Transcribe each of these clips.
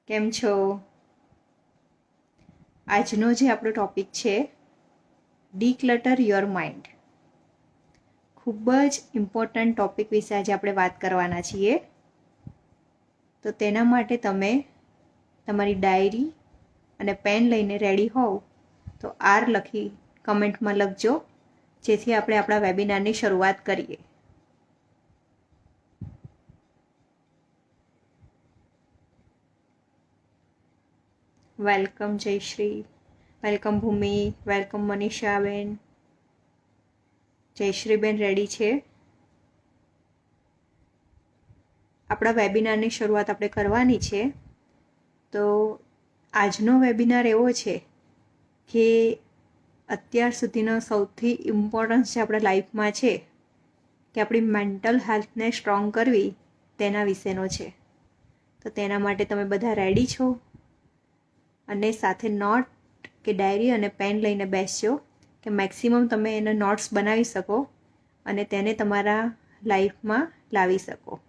કેમ છો? આજનો જે આપણો ટોપિક છે ડીક્લટર યોર માઇન્ડ. ખૂબ જ ઇમ્પોર્ટન્ટ ટોપિક વિશે આજે આપણે વાત કરવાના છીએ. તો તેના માટે તમે તમારી ડાયરી અને પેન લઈને રેડી હોવ તો આર લખી કમેન્ટમાં લખજો, જેથી આપણે આપણા વેબિનારની શરૂઆત કરીએ. વેલકમ જયશ્રી, વેલકમ ભૂમિ, વેલકમ મનીષાબેન. જયશ્રીબેન રેડી છે? આપણા વેબિનારની શરૂઆત આપણે કરવાની છે. તો આજનો વેબિનાર એવો છે કે અત્યાર સુધીનો સૌથી ઇમ્પોર્ટન્સ જે આપણા લાઈફમાં છે કે આપણી મેન્ટલ હેલ્થને સ્ટ્રોંગ કરવી, તેના વિશેનો છે. તો તેના માટે તમે બધા રેડી છો? અને સાથે નોટ કે ડાયરી અને પેન લઈને બેસજો કે મેક્સિમમ તમે એને નોટ્સ બનાવી શકો અને તેને તમારા લાઈફમાં લાવી શકો.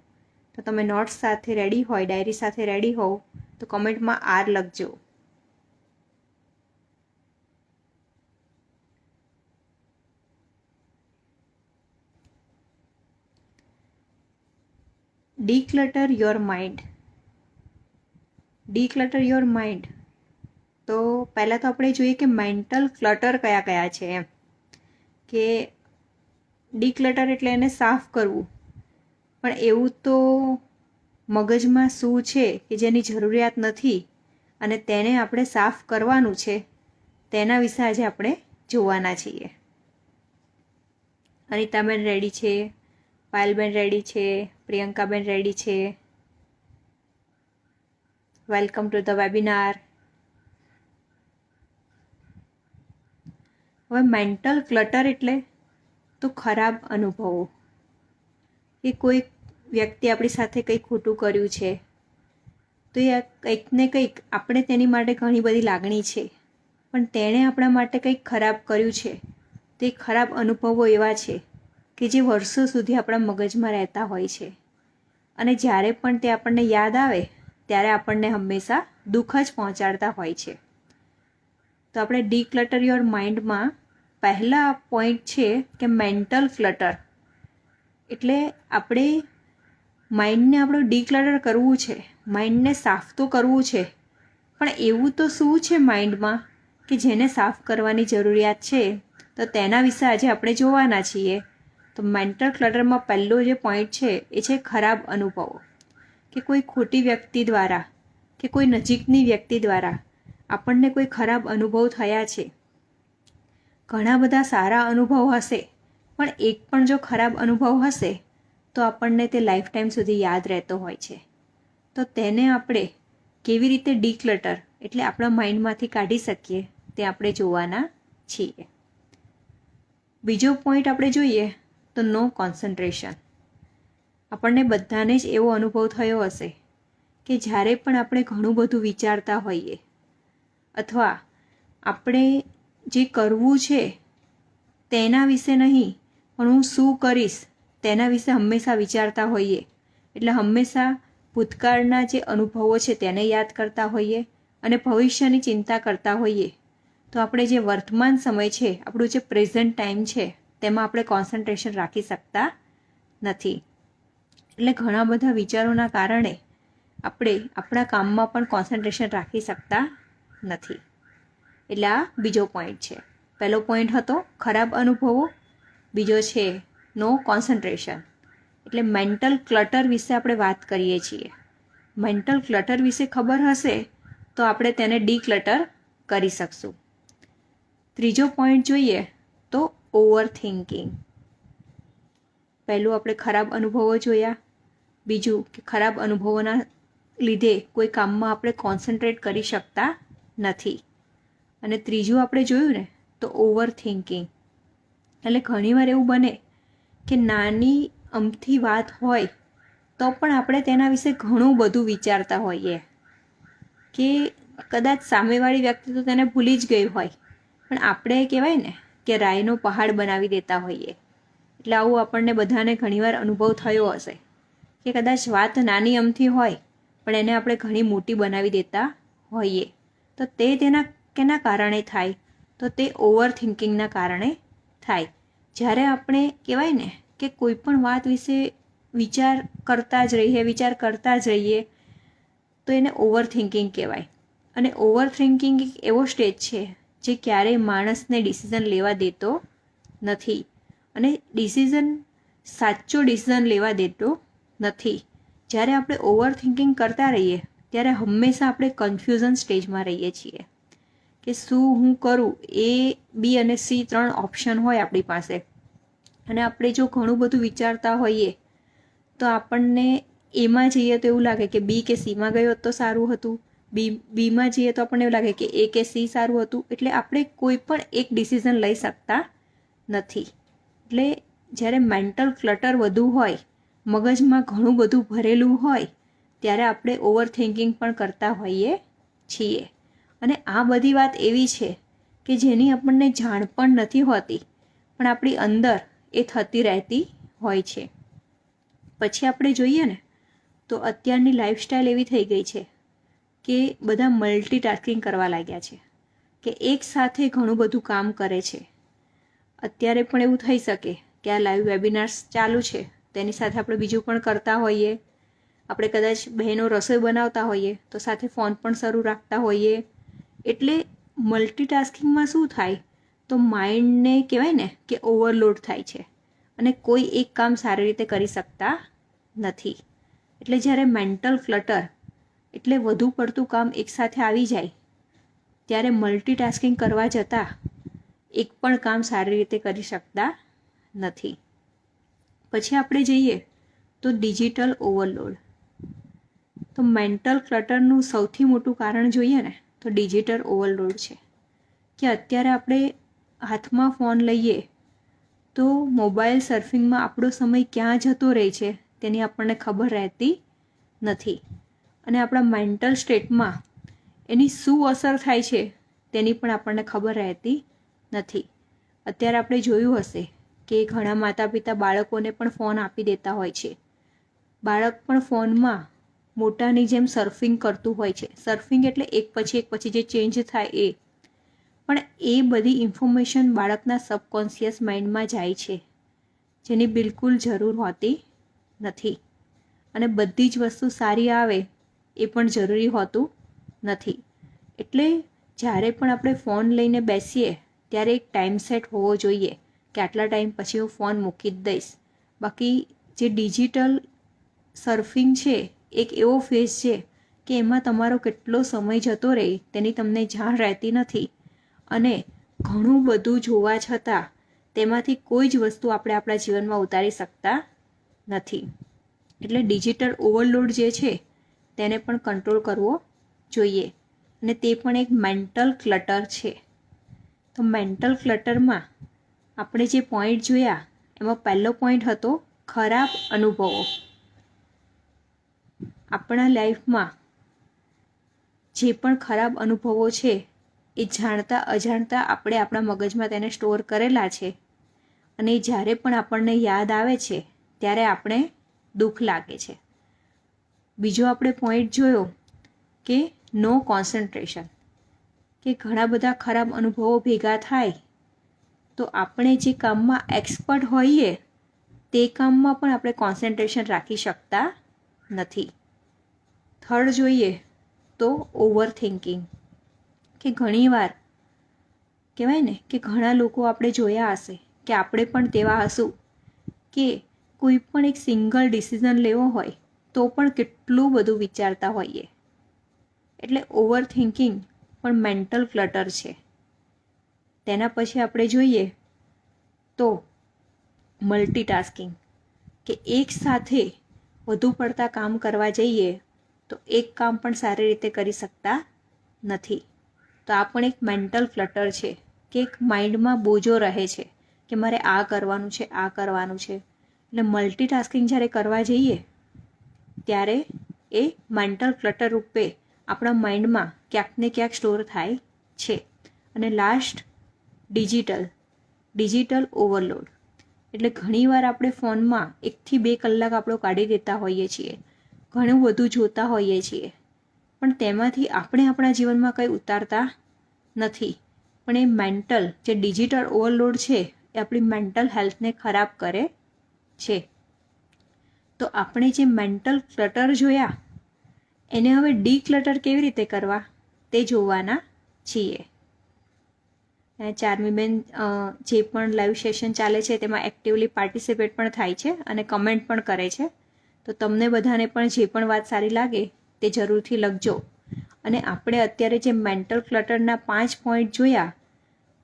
તો તમે નોટ્સ સાથે રેડી હોય, ડાયરી સાથે રેડી હોવ તો કમેન્ટમાં આર લખજો. Declutter your mind. Declutter your mind. તો પહેલાં તો આપણે જોઈએ કે મેન્ટલ ક્લટર કયા કયા છે એમ. કે ડીક્લટર એટલે એને સાફ કરવું, પણ એવું તો મગજમાં શું છે કે જેની જરૂરિયાત નથી અને તેને આપણે સાફ કરવાનું છે, તેના વિશે આજે આપણે જોવાના છીએ. અનિતાબેન રેડી છે, પાયલબેન રેડી છે, પ્રિયંકાબેન રેડી છે. Welcome to the webinar. હવે મેન્ટલ ક્લટર એટલે તો ખરાબ અનુભવો, કે કોઈ વ્યક્તિ આપણી સાથે કંઈક ખોટું કર્યું છે તો એ કંઈક ને કંઈક આપણે તેની માટે ઘણી બધી લાગણી છે, પણ તેણે આપણા માટે કંઈક ખરાબ કર્યું છે. તે ખરાબ અનુભવો એવા છે કે જે વર્ષો સુધી આપણા મગજમાં રહેતા હોય છે અને જ્યારે પણ તે આપણને યાદ આવે ત્યારે આપણને હંમેશા દુઃખ જ પહોંચાડતા હોય છે. તો આપણે ડીક્લટર યોર માઇન્ડમાં પહેલા પોઈન્ટ છે કે મેન્ટલ ક્લટર. એટલે આપણે માઇન્ડને આપણું ડીક્લટર કરવું છે, માઇન્ડને સાફ તો કરવું છે, પણ એવું તો શું છે માઇન્ડમાં કે જેને સાફ કરવાની જરૂરિયાત છે? તો તેના વિશે આજે આપણે જોવાના છીએ. તો મેન્ટલ ક્લટરમાં પહેલો જે પોઈન્ટ છે એ છે ખરાબ અનુભવો. કે કોઈ ખોટી વ્યક્તિ દ્વારા કે કોઈ નજીકની વ્યક્તિ દ્વારા આપણને કોઈ ખરાબ અનુભવ થયા છે. ઘણા બધા સારા અનુભવ હશે, પણ એક પણ જો ખરાબ અનુભવ હશે તો આપણને તે લાઈફ ટાઈમ સુધી યાદ રહેતો હોય છે. તો તેને આપણે કેવી રીતે ડીક્લટર એટલે આપણા માઇન્ડમાંથી કાઢી શકીએ તે આપણે જોવાના છીએ. બીજો પોઈન્ટ આપણે જોઈએ તો નો કોન્સન્ટ્રેશન. આપણને બધાને જ એવો અનુભવ થયો હશે કે જ્યારે પણ આપણે ઘણું બધું વિચારતા હોઈએ અથવા આપણે જે કરવું છે તેના વિશે નહીં, પણ હું શું કરીશ તેના વિશે હંમેશા વિચારતા હોઈએ. એટલે હંમેશા ભૂતકાળના જે અનુભવો છે તેને યાદ કરતા હોઈએ અને ભવિષ્યની ચિંતા કરતા હોઈએ. તો આપણે જે વર્તમાન સમય છે, આપણું જે પ્રેઝન્ટ ટાઈમ છે, તેમાં આપણે કોન્સન્ટ્રેશન રાખી શકતા નથી. એટલે ઘણા બધા વિચારોના કારણે આપણે આપણા કામમાં પણ કોન્સન્ટ્રેશન રાખી શકતા નથી. એટલે આ બીજો પોઈન્ટ છે. પહેલો પોઈન્ટ હતો ખરાબ અનુભવો, બીજો છે નો કોન્સન્ટ્રેશન. એટલે મેન્ટલ ક્લટર વિશે આપણે વાત કરીએ છીએ. મેન્ટલ ક્લટર વિશે ખબર હશે તો આપણે તેને ડીક્લટર કરી શકશું. ત્રીજો પોઈન્ટ જોઈએ તો ઓવર થિંકિંગ. પહેલું આપણે ખરાબ અનુભવો જોયા, બીજું કે ખરાબ અનુભવોના લીધે કોઈ કામમાં આપણે કોન્સન્ટ્રેટ કરી શકતા નથી, અને ત્રીજું આપણે જોયું ને તો ઓવર થિંકિંગ. એટલે ઘણીવાર એવું બને કે નાની અમથી વાત હોય તો પણ આપણે તેના વિશે ઘણું બધું વિચારતા હોઈએ, કે કદાચ સામેવાળી વ્યક્તિ તો તેને ભૂલી જ ગઈ હોય, પણ આપણે કહેવાય ને કે રાઈનો પહાડ બનાવી દેતા હોઈએ. એટલે આવું આપણને બધાને ઘણીવાર અનુભવ થયો હશે કે કદાચ વાત નાની અમથી હોય પણ એને આપણે ઘણી મોટી બનાવી દેતા હોઈએ. તો તે કેના કારણે થાય? તો તે ઓવર થિંકિંગના કારણે થાય. જ્યારે આપણે કહેવાય ને કે કોઈ પણ વાત વિશે વિચાર કરતા જ રહીએ તો એને ઓવર થિંકિંગ કહેવાય. અને ઓવર થિંકિંગ એક એવો સ્ટેજ છે જે ક્યારેય માણસને ડિસિઝન લેવા દેતો નથી અને સાચો ડિસિઝન લેવા દેતો નથી. જ્યારે આપણે ઓવર થિંકિંગ કરતા રહીએ ત્યારે હંમેશા આપણે કન્ફ્યુઝન સ્ટેજમાં રહીએ છીએ કે શું હું કરું. A, B અને C 3 ઓપ્શન હોય આપણી પાસે અને આપણે જો ઘણું બધું વિચારતા હોઈએ તો આપણને એમાં જઈએ તો એવું લાગે કે B કે Cમાં ગયો તો સારું હતું, બીમાં જઈએ તો આપણને એવું લાગે કે A કે C સારું હતું. એટલે આપણે કોઈ પણ એક ડિસિઝન લઈ શકતા નથી. એટલે જ્યારે મેન્ટલ ક્લટર વધુ હોય, મગજમાં ઘણું બધું ભરેલું હોય ત્યારે આપણે ઓવર થિંકિંગ પણ કરતા હોઈએ છીએ. અને આ બધી વાત એવી છે કે જેની આપણને જાણ પણ નથી હોતી, પણ આપણી અંદર એ થતી રહેતી હોય છે. પછી આપણે જોઈએ ને તો અત્યારની લાઈફસ્ટાઈલ એવી થઈ ગઈ છે કે બધા મલ્ટીટાસ્કિંગ કરવા લાગ્યા છે કે એક સાથે ઘણું બધું કામ કરે છે. અત્યારે પણ એવું થઈ શકે કે આ લાઈવ વેબિનાર્સ ચાલુ છે તેની સાથે આપણે બીજું પણ કરતા હોઈએ. આપણે કદાચ બહેનો રસોઈ બનાવતા હોઈએ તો સાથે ફોન પણ શરૂ રાખતા હોઈએ. એટલે મલ્ટીટાસ્કિંગમાં શું થાય તો માઇન્ડને કહેવાય ને કે ઓવરલોડ થાય છે અને કોઈ એક કામ સારી રીતે કરી શકતા નથી. એટલે જ્યારે મેન્ટલ ક્લટર એટલે વધુ પડતું કામ એકસાથે આવી જાય ત્યારે મલ્ટીટાસ્કિંગ કરવા જતાં એક પણ કામ સારી રીતે કરી શકતા નથી. પછી આપણે જઈએ તો ડિજિટલ ઓવરલોડ. તો મેન્ટલ ક્લટરનું સૌથી મોટું કારણ જોઈએ ને તો ડિજિટલ ઓવરલોડ છે કે અત્યારે આપણે હાથમાં ફોન લઈએ તો મોબાઈલ સર્ફિંગમાં આપણો સમય ક્યાં જતો રહે છે તેની આપણને ખબર રહેતી નથી અને આપણા મેન્ટલ સ્ટેટમાં એની શું અસર થાય છે તેની પણ આપણને ખબર રહેતી નથી. અત્યારે આપણે જોયું હશે કે ઘણા માતા પિતા બાળકોને પણ ફોન આપી દેતા હોય છે. બાળક પણ ફોનમાં મોટાની જેમ સર્ફિંગ કરતું હોય છે. સર્ફિંગ એટલે એક પછી જે ચેન્જ થાય એ. પણ એ બધી ઇન્ફોર્મેશન બાળકના સબકોન્શિયસ માઇન્ડમાં જાય છે જેની બિલકુલ જરૂર હોતી નથી. અને બધી જ વસ્તુ સારી આવે એ પણ જરૂરી હોતું નથી. એટલે જ્યારે પણ આપણે ફોન લઈને બેસીએ ત્યારે એક ટાઈમ સેટ હોવો જોઈએ કે આટલા ટાઈમ પછી હું ફોન મૂકી જ દઈશ. બાકી જે ડિજિટલ સર્ફિંગ છે એક એવો ફેઝ છે કે એમાં તમારો કેટલો સમય જતો રહે તેની તમને જાણ રહેતી નથી અને ઘણું બધું જોવા છતાં તેમાંથી કોઈ જ વસ્તુ આપણે આપણા જીવનમાં ઉતારી શકતા નથી. એટલે ડિજિટલ ઓવરલોડ જે છે તેને પણ કંટ્રોલ કરવો જોઈએ અને તે પણ એક મેન્ટલ ક્લટર છે. તો મેન્ટલ ક્લટરમાં આપણે જે પોઈન્ટ જોયા એમાં પહેલો પોઈન્ટ હતો ખરાબ અનુભવો. આપણા લાઈફમાં જે પણ ખરાબ અનુભવો છે એ જાણતા અજાણતા આપણે આપણા મગજમાં તેને સ્ટોર કરેલા છે અને જ્યારે પણ આપણને યાદ આવે છે ત્યારે આપણે દુઃખ લાગે છે. બીજો આપણે પોઈન્ટ જોયો કે નો કોન્સન્ટ્રેશન, કે ઘણા બધા ખરાબ અનુભવો ભેગા થાય તો આપણે જે કામમાં એક્સપર્ટ હોઈએ તે કામમાં પણ આપણે કોન્સન્ટ્રેશન રાખી શકતા નથી. થર્ડ જોઈએ તો ઓવર થિંકિંગ, કે ઘણીવાર કહેવાય ને કે ઘણા લોકો આપણે જોયા હશે કે આપણે પણ તેવા હશું કે કોઈ પણ એક સિંગલ ડિસિઝન લેવો હોય તો પણ કેટલું બધું વિચારતા હોઈએ. એટલે ઓવર થિંકિંગ પણ મેન્ટલ ક્લટર છે. તેના પછી આપણે જોઈએ તો મલ્ટીટાસ્કિંગ, કે એક સાથે વધુ પડતા કામ કરવા જઈએ તો એક કામ પણ સારી રીતે કરી શકતા નથી. તો આ પણ એક મેન્ટલ ક્લટર છે કે એક માઇન્ડમાં બોજો રહે છે કે મારે આ કરવાનું છે, આ કરવાનું છે. એટલે મલ્ટીટાસ્કિંગ જ્યારે કરવા જઈએ ત્યારે એ મેન્ટલ ક્લટર રૂપે આપણા માઇન્ડમાં ક્યાંક ને ક્યાંક સ્ટોર થાય છે. અને લાસ્ટ ડિજિટલ ઓવરલોડ, એટલે ઘણીવાર આપણે ફોનમાં 1 થી 2 કલાક આપણો કાઢી દેતા હોઈએ છીએ. ઘણું બધું જોતા હોઈએ છીએ, પણ તેમાંથી આપણે આપણા જીવનમાં કંઈ ઉતારતા નથી. પણ એ મેન્ટલ જે ડિજિટલ ઓવરલોડ છે એ આપણી મેન્ટલ હેલ્થને ખરાબ કરે છે. તો આપણે જે મેન્ટલ ક્લટર જોયા એને હવે ડીક્લટર કેવી રીતે કરવા તે જોવાના છીએ. ચાર્મીબેન જે પણ લાઈવ સેશન ચાલે છે તેમાં એક્ટિવલી પાર્ટિસિપેટ પણ થાય છે અને કમેન્ટ પણ કરે છે. તો તમને બધાને પણ જે પણ વાત સારી લાગે તે જરૂરથી લખજો. અને આપણે અત્યારે જે મેન્ટલ ક્લટરના 5 પોઈન્ટ જોયા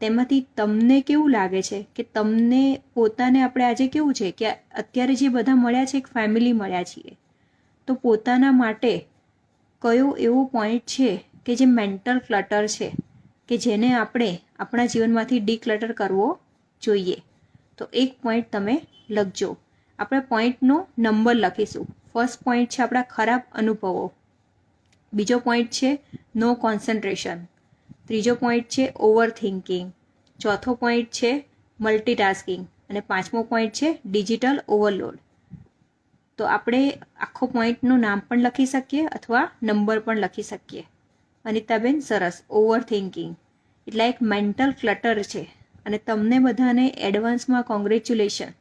તેમાંથી તમને કેવું લાગે છે કે તમને પોતાને આપણે આજે કેવું છે કે અત્યારે જે બધા મળ્યા છે એક ફેમિલી મળ્યા છીએ, તો પોતાના માટે કયો એવો પોઈન્ટ છે કે જે મેન્ટલ ક્લટર છે કે જેને આપણે આપણા જીવનમાંથી ડીક્લટર કરવો જોઈએ. તો એક પોઈન્ટ તમે લખજો. આપણે પોઈન્ટનો નંબર લખીશું. ફર્સ્ટ પોઈન્ટ છે આપણા ખરાબ અનુભવો, બીજો પોઈન્ટ છે નો કોન્સન્ટ્રેશન, ત્રીજો પોઈન્ટ છે ઓવર થિંકિંગ, ચોથો પોઈન્ટ છે મલ્ટીટાસ્કિંગ અને પાંચમો પોઈન્ટ છે ડિજિટલ ઓવરલોડ. તો આપણે આખો પોઈન્ટનું નામ પણ લખી શકીએ અથવા નંબર પણ લખી શકીએ. અનિતાબેન સરસ. ઓવર થિંકિંગ એટલે એક મેન્ટલ ક્લટર છે. અને તમને બધાને એડવાન્સમાં કોંગ્રેચ્યુલેશન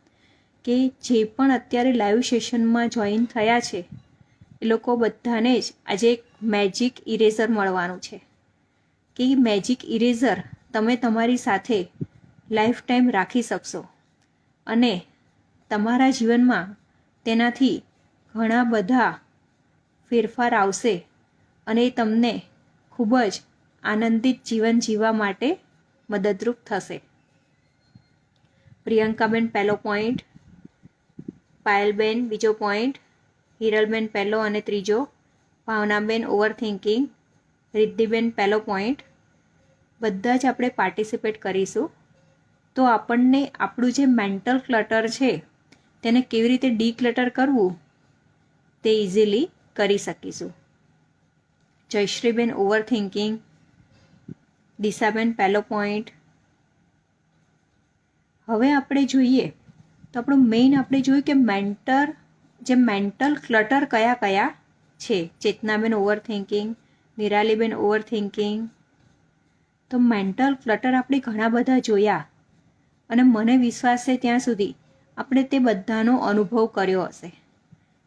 કે જે પણ અત્યારે લાઈવ સેશનમાં જોઈન થયા છે એ લોકો બધાને જ આજે એક મેજિક ઇરેઝર મળવાનું છે કે મેજિક ઇરેઝર તમે તમારી સાથે લાઈફ ટાઈમ રાખી શકશો અને તમારા જીવનમાં તેનાથી ઘણા બધા ફેરફાર આવશે અને તમને ખૂબ જ આનંદિત જીવન જીવવા માટે મદદરૂપ થશે. પ્રિયંકાબેન પહેલો પોઈન્ટ, પાયલબેન બીજો પોઈન્ટ, હિરલબેન પહેલો અને ત્રીજો, ભાવનાબેન ઓવર થિંકિંગ, રિદ્ધિબેન પહેલો પોઈન્ટ. બધા જ આપણે પાર્ટિસિપેટ કરીશું તો આપણને આપણું જે મેન્ટલ ક્લટર છે તેને કેવી રીતે ડીક્લટર કરવું તે ઇઝીલી કરી શકીશું. જયશ્રીબેન ઓવર થિંકિંગ, દિશાબેન પહેલો પોઈન્ટ. હવે આપણે જોઈએ તો આપણું મેઇન આપણે જોયું કે મેન્ટલ ક્લટર કયા કયા છે. Chetnaben over thinking, નિરાલીબેન over thinking. તો મેન્ટલ ક્લટર આપણે ઘણા બધા જોયા અને મને વિશ્વાસ છે ત્યાં સુધી આપણે તે બધાનો અનુભવ કર્યો હશે.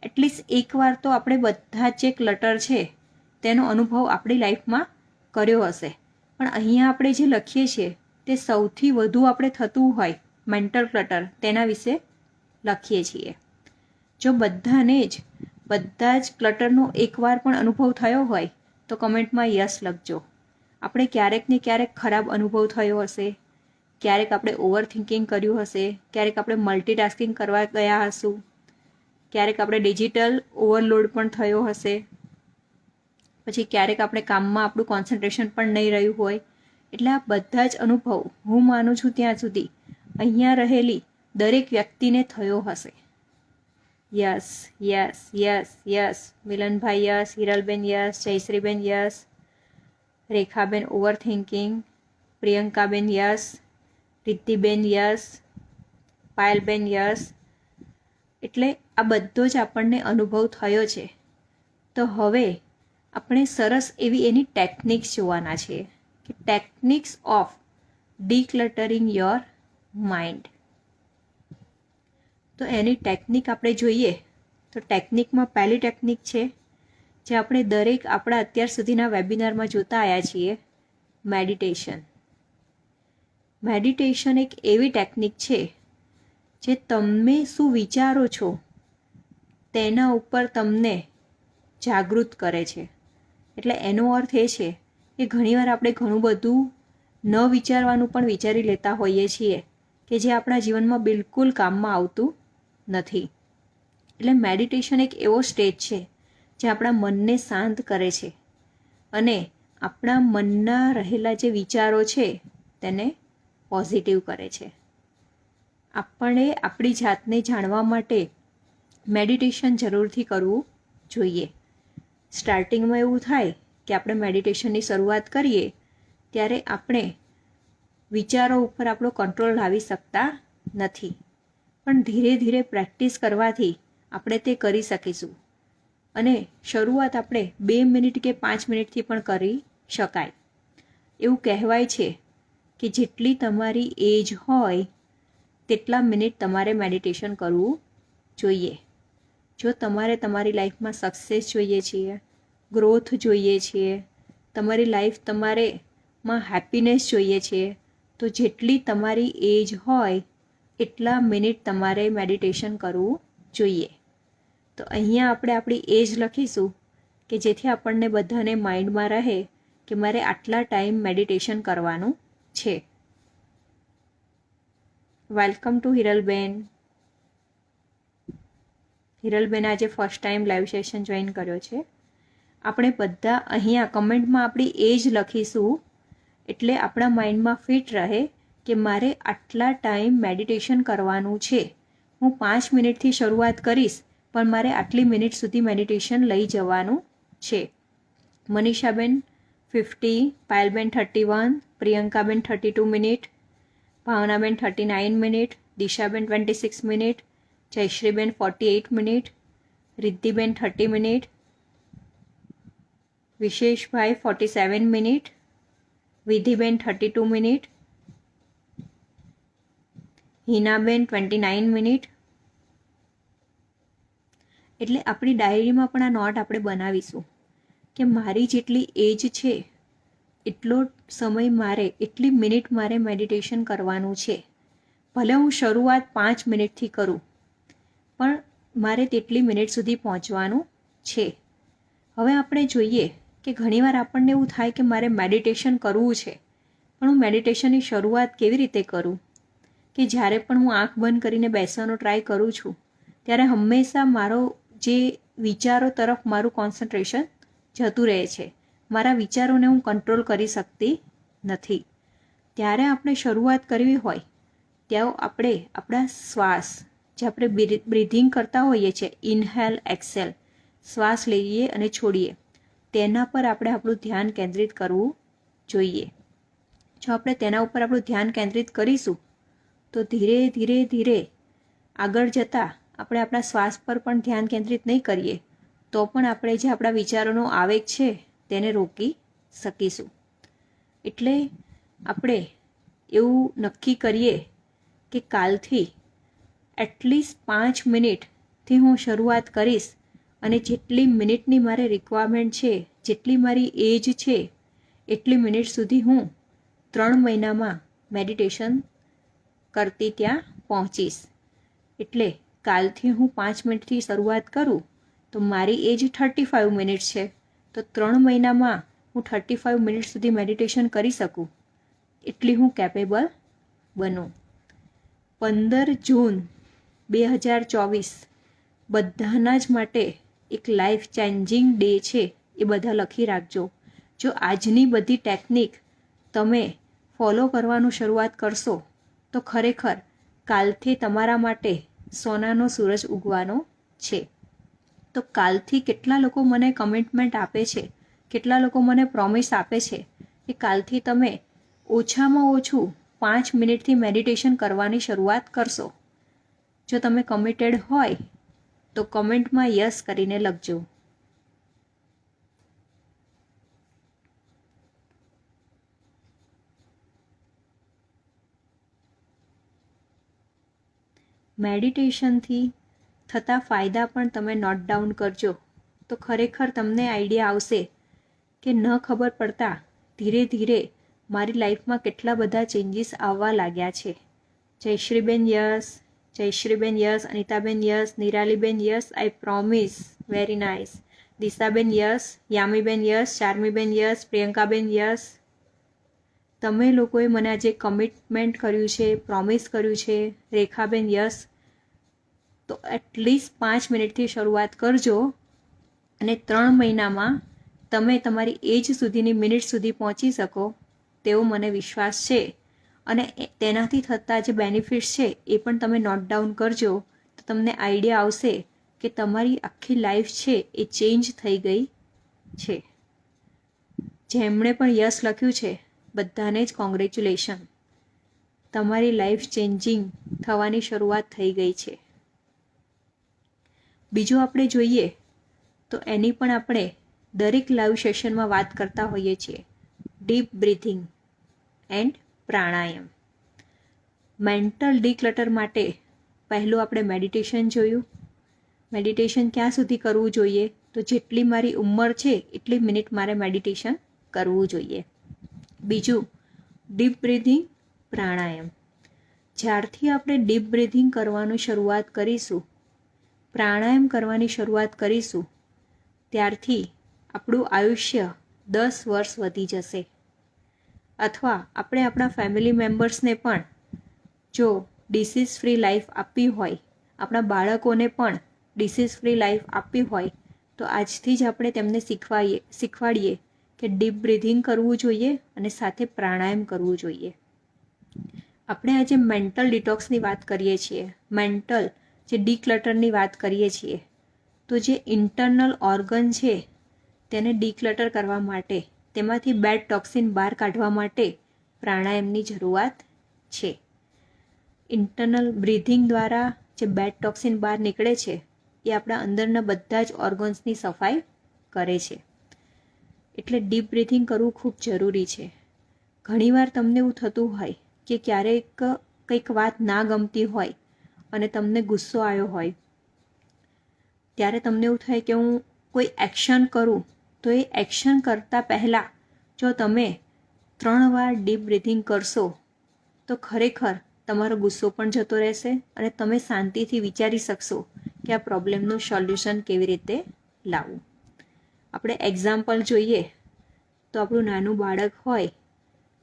એટલીસ્ટ એકવાર તો આપણે બધા જે ક્લટર છે તેનો અનુભવ આપણી લાઈફમાં કર્યો હશે. પણ અહીંયા આપણે જે લખીએ છીએ તે સૌથી વધુ આપણે થતું હોય મેન્ટલ ક્લટર તેના વિશે લખીએ છીએ. જો બધાને જ બધા જ ક્લટરનો એકવાર પણ અનુભવ થયો હોય તો કમેન્ટમાં યસ લખજો. આપણે ક્યારેક ને ક્યારેક ખરાબ અનુભવ થયો હશે, ક્યારેક આપણે ઓવર થિંકિંગ કર્યું હશે, ક્યારેક આપણે મલ્ટીટાસ્કિંગ કરવા ગયા હશું, ક્યારેક આપણે ડિજિટલ ઓવરલોડ પણ થયો હશે, પછી ક્યારેક આપણે કામમાં આપણું કોન્સન્ટ્રેશન પણ નહીં રહ્યું હોય. એટલે આ બધા જ અનુભવ હું માનું છું ત્યાં સુધી અહીંયા રહેલી દરેક વ્યક્તિને થયો હશે. Yes yes yes yes. મિલનભાઈ યસ, હિરલબેન યસ, જયશ્રીબેન યસ, રેખાબેન ઓવર થિંકિંગ, પ્રિયંકાબેન યસ, રિદ્ધિબેન યસ, પાયલબેન યસ. એટલે આ બધો જ આપણને અનુભવ થયો છે. તો હવે આપણે સરસ એવી એની ટેકનિક્સ જોવાના છે કે ટેકનિક્સ ઓફ ડીક્લટરિંગ યોર માઇન્ડ. તો એની ટેકનિક આપણે જોઈએ તો ટેકનિકમાં પહેલી ટેકનિક છે જે આપણે દરેક આપણા અત્યાર સુધીના વેબિનારમાં જોતા આવ્યા છીએ, મેડિટેશન. મેડિટેશન એક એવી ટેકનિક છે જે તમે શું વિચારો છો તેના ઉપર તમને જાગૃત કરે છે. એટલે એનો અર્થ એ છે કે ઘણીવાર આપણે ઘણું બધું ન વિચારવાનું પણ વિચારી લેતા હોઈએ છીએ કે જે આપણા જીવનમાં બિલકુલ કામમાં આવતું નથી. એટલે મેડિટેશન એક એવો સ્ટેજ છે જે આપણા મનને શાંત કરે છે અને આપણા મનના રહેલા જે વિચારો છે તેને પોઝિટિવ કરે છે. આપણે આપણી જાતને જાણવા માટે મેડિટેશન જરૂરથી કરવું જોઈએ. સ્ટાર્ટિંગમાં એવું થાય કે આપણે મેડિટેશનની શરૂઆત કરીએ ત્યારે આપણે વિચારો ઉપર આપણો કંટ્રોલ લાવી શકતા નથી, પણ ધીરે ધીરે પ્રેક્ટિસ કરવાથી આપણે તે કરી શકીશું. અને શરૂઆત આપણે 2 મિનિટ કે 5 મિનિટથી પણ કરી શકાય. એવું કહેવાય છે કે જેટલી તમારી એજ હોય તેટલા મિનિટ તમારે મેડિટેશન કરવું જોઈએ. જો તમારે તમારી લાઈફમાં સક્સેસ જોઈએ છીએ, ગ્રોથ જોઈએ છીએ, તમારી લાઈફ તમારેમાં હેપીનેસ જોઈએ છે, તો જેટલી તમારી એજ હોય એટલા મિનિટ તમારે મેડિટેશન કરવું જોઈએ. તો અહીંયા આપણે આપણી એજ લખીશું કે જેથી આપણને બધાને માઇન્ડમાં રહે કે મારે આટલા ટાઈમ મેડિટેશન કરવાનું છે. Welcome to Hiralben. હિરલબેન આજે first time live session join કર્યો છે. આપણે બધા અહીંયા કમેન્ટમાં આપણી એજ લખીશું એટલે આપણા માઇન્ડમાં ફિટ રહે કે મારે આટલા ટાઈમ મેડિટેશન કરવાનું છે. હું 5 મિનિટથી શરૂઆત કરીશ પણ મારે આટલી મિનિટ સુધી મેડિટેશન લઈ જવાનું છે. મનીષાબેન 50, પાયલબેન 31, પ્રિયંકાબેન 32 minute, Bhavnaben 39 minute, Dishaben 26 minute, જયશ્રીબેન 48 મિનિટ, રિદ્ધિબેન 30 મિનિટ, વિશેષભાઈ 47 મિનિટ, વિધિબેન 32 મિનિટ, હિનાબેન 29 મિનિટ. એટલે આપણી ડાયરીમાં પણ આ નોટ આપણે બનાવીશું કે મારી જેટલી એજ છે એટલો સમય મારે, એટલી મિનિટ મારે મેડિટેશન કરવાનું છે. ભલે હું શરૂઆત 5 મિનિટથી કરું પણ મારે તેટલી મિનિટ સુધી પહોંચવાનું છે. હવે આપણે જોઈએ કે ઘણીવાર આપણને એવું થાય કે મારે મેડિટેશન કરવું છે પણ હું મેડિટેશનની શરૂઆત કેવી રીતે કરું? કે જ્યારે પણ હું આંખ બંધ કરીને બેસવાનો ટ્રાય કરું છું ત્યારે હંમેશા મારો જે વિચારો તરફ મારું કોન્સન્ટ્રેશન જતું રહે છે. મારા વિચારોને હું કંટ્રોલ કરી શકતી નથી. ત્યારે આપણે શરૂઆત કરવી હોય ત્યાં આપણે આપણા શ્વાસ, જે આપણે બ્રીધિંગ કરતા હોઈએ છીએ, ઇનહેલ એક્સેલ, શ્વાસ લઈએ અને છોડીએ, તેના પર આપણે આપણું ધ્યાન કેન્દ્રિત કરવું જોઈએ. જો આપણે તેના ઉપર આપણું ધ્યાન કેન્દ્રિત કરીશું તો ધીરે ધીરે ધીરે આગળ જતાં આપણે આપણા શ્વાસ પર પણ ધ્યાન કેન્દ્રિત નહીં કરીએ તો પણ આપણે જે આપણા વિચારોનો આવેગ છે તેને રોકી શકીશું. એટલે આપણે એવું નક્કી કરીએ કે કાલથી એટલીસ્ટ 5 મિનિટથી હું શરૂઆત કરીશ અને જેટલી મિનિટની મારે રિક્વાયરમેન્ટ છે, જેટલી મારી એજ છે એટલી મિનિટ સુધી હું 3 મહિનામાં મેડિટેશન કરતી ત્યાં પહોંચીશ. એટલે કાલથી હું 5 મિનિટથી શરૂઆત કરું તો મારી એજ 35 મિનિટ છે તો 3 મહિનામાં હું 35 મિનિટ સુધી મેડિટેશન કરી શકું એટલી હું કેપેબલ બનું. 15 જૂન 2024 બધાના જ માટે એક લાઈફ ચેન્જિંગ ડે છે, એ બધા લખી રાખજો. જો આજની બધી ટેકનિક તમે ફોલો કરવાનું શરૂઆત કરશો તો ખરેખર કાલથી તમારા માટે સોનાનો સૂરજ ઉગવાનો છે. તો કાલથી કેટલા લોકો મને કમિટમેન્ટ આપે છે, કેટલા લોકો મને પ્રોમિસ આપે છે કે કાલથી તમે ઓછામાં ઓછું 5 મિનિટથી મેડિટેશન કરવાની શરૂઆત કરશો. જો તમે કમિટેડ હોય તો કમેન્ટમાં યસ કરીને લખજો. મેડિટેશનથી થતા ફાયદા પણ તમે નોટ ડાઉન કરજો તો ખરેખર તમને આઈડિયા આવશે કે ન ખબર પડતા ધીરે ધીરે મારી લાઈફમાં કેટલા બધા ચેન્જીસ આવવા લાગ્યા છે. જયશ્રીબેન યસ, જયશ્રીબેન યસ, અનિતાબેન યસ, નિરાલીબેન yes, I promise, very nice. દિશાબેન યસ, યામીબેન યસ, ચાર્મીબેન યસ, પ્રિયંકાબેન યસ. તમે લોકોએ મને આજે કમિટમેન્ટ કર્યું છે, પ્રોમિસ કર્યું છે. રેખાબેન યસ. તો એટલીસ્ટ 5 મિનિટથી શરૂઆત કરજો અને 3 મહિનામાં તમે તમારી એજ સુધીની મિનિટ સુધી પહોંચી શકો તેવો મને વિશ્વાસ છે. અને તેનાથી થતા જે બેનિફિટ્સ છે એ પણ તમે નોટ ડાઉન કરજો તો તમને આઈડિયા આવશે કે તમારી આખી લાઈફ છે એ ચેન્જ થઈ ગઈ છે. જેમણે પણ યસ લખ્યું છે બધાને જ કોંગ્રેચ્યુલેશન. તમારી લાઈફ ચેન્જિંગ થવાની શરૂઆત થઈ ગઈ છે. બીજું આપણે જોઈએ તો એની પણ આપણે દરેક લાઈવ સેશનમાં વાત કરતા હોઈએ છીએ. Deep breathing and pranayama. Mental declutter માટે પહેલું આપણે મેડિટેશન જોયું. મેડિટેશન ક્યાં સુધી કરવું જોઈએ? તો જેટલી મારી ઉંમર છે એટલી મિનિટ મારે મેડિટેશન કરવું જોઈએ. બીજું ડીપ બ્રીથિંગ પ્રાણાયામ. જ્યારથી આપણે ડીપ બ્રીથિંગ કરવાનું શરૂઆત કરીશું, પ્રાણાયામ કરવાની શરૂઆત કરીશું, ત્યારથી આપણું આયુષ્ય 10 વર્ષ વધી જશે. અથવા આપણે આપણા ફેમિલી મેમ્બર્સને પણ જો ડિસીઝ ફ્રી લાઈફ આપવી હોય, આપણા બાળકોને પણ ડિસીઝ ફ્રી લાઈફ આપવી હોય, તો આજથી જ આપણે તેમને શીખવાડીએ કે ડીપ બ્રીથિંગ કરવું જોઈએ અને સાથે પ્રાણાયામ કરવું જોઈએ. આપણે આજે મેન્ટલ ડિટોક્સની વાત કરીએ છીએ, મેન્ટલ જે ડીક્લટરની વાત કરીએ છીએ, તો જે ઇન્ટરનલ ઓર્ગન છે તેને ડીક્લટર કરવા માટે, તેમાંથી બેડ ટોક્સિન બહાર કાઢવા માટે પ્રાણાયામની જરૂરિયાત છે. ઇન્ટરનલ બ્રીથિંગ દ્વારા જે બેડ ટોક્સિન બહાર નીકળે છે એ આપણા અંદરના બધા જ ઓર્ગન્સની સફાઈ કરે છે. એટલે ડીપ બ્રીથિંગ કરવું ખૂબ જરૂરી છે. ઘણીવાર તમને એવું થતું હોય કે ક્યારેક કંઈક વાત ના ગમતી હોય અને તમને ગુસ્સો આવ્યો હોય, ત્યારે તમને એવું થાય કે હું કોઈ એક્શન કરું, તો એ એક્શન કરતાં પહેલાં જો તમે 3 વાર ડીપ બ્રીથિંગ કરશો તો ખરેખર તમારો ગુસ્સો પણ જતો રહેશે અને તમે શાંતિથી વિચારી શકશો કે આ પ્રોબ્લેમનું સોલ્યુશન કેવી રીતે લાવવું. આપણે એક્ઝામ્પલ જોઈએ તો આપણું નાનું બાળક હોય,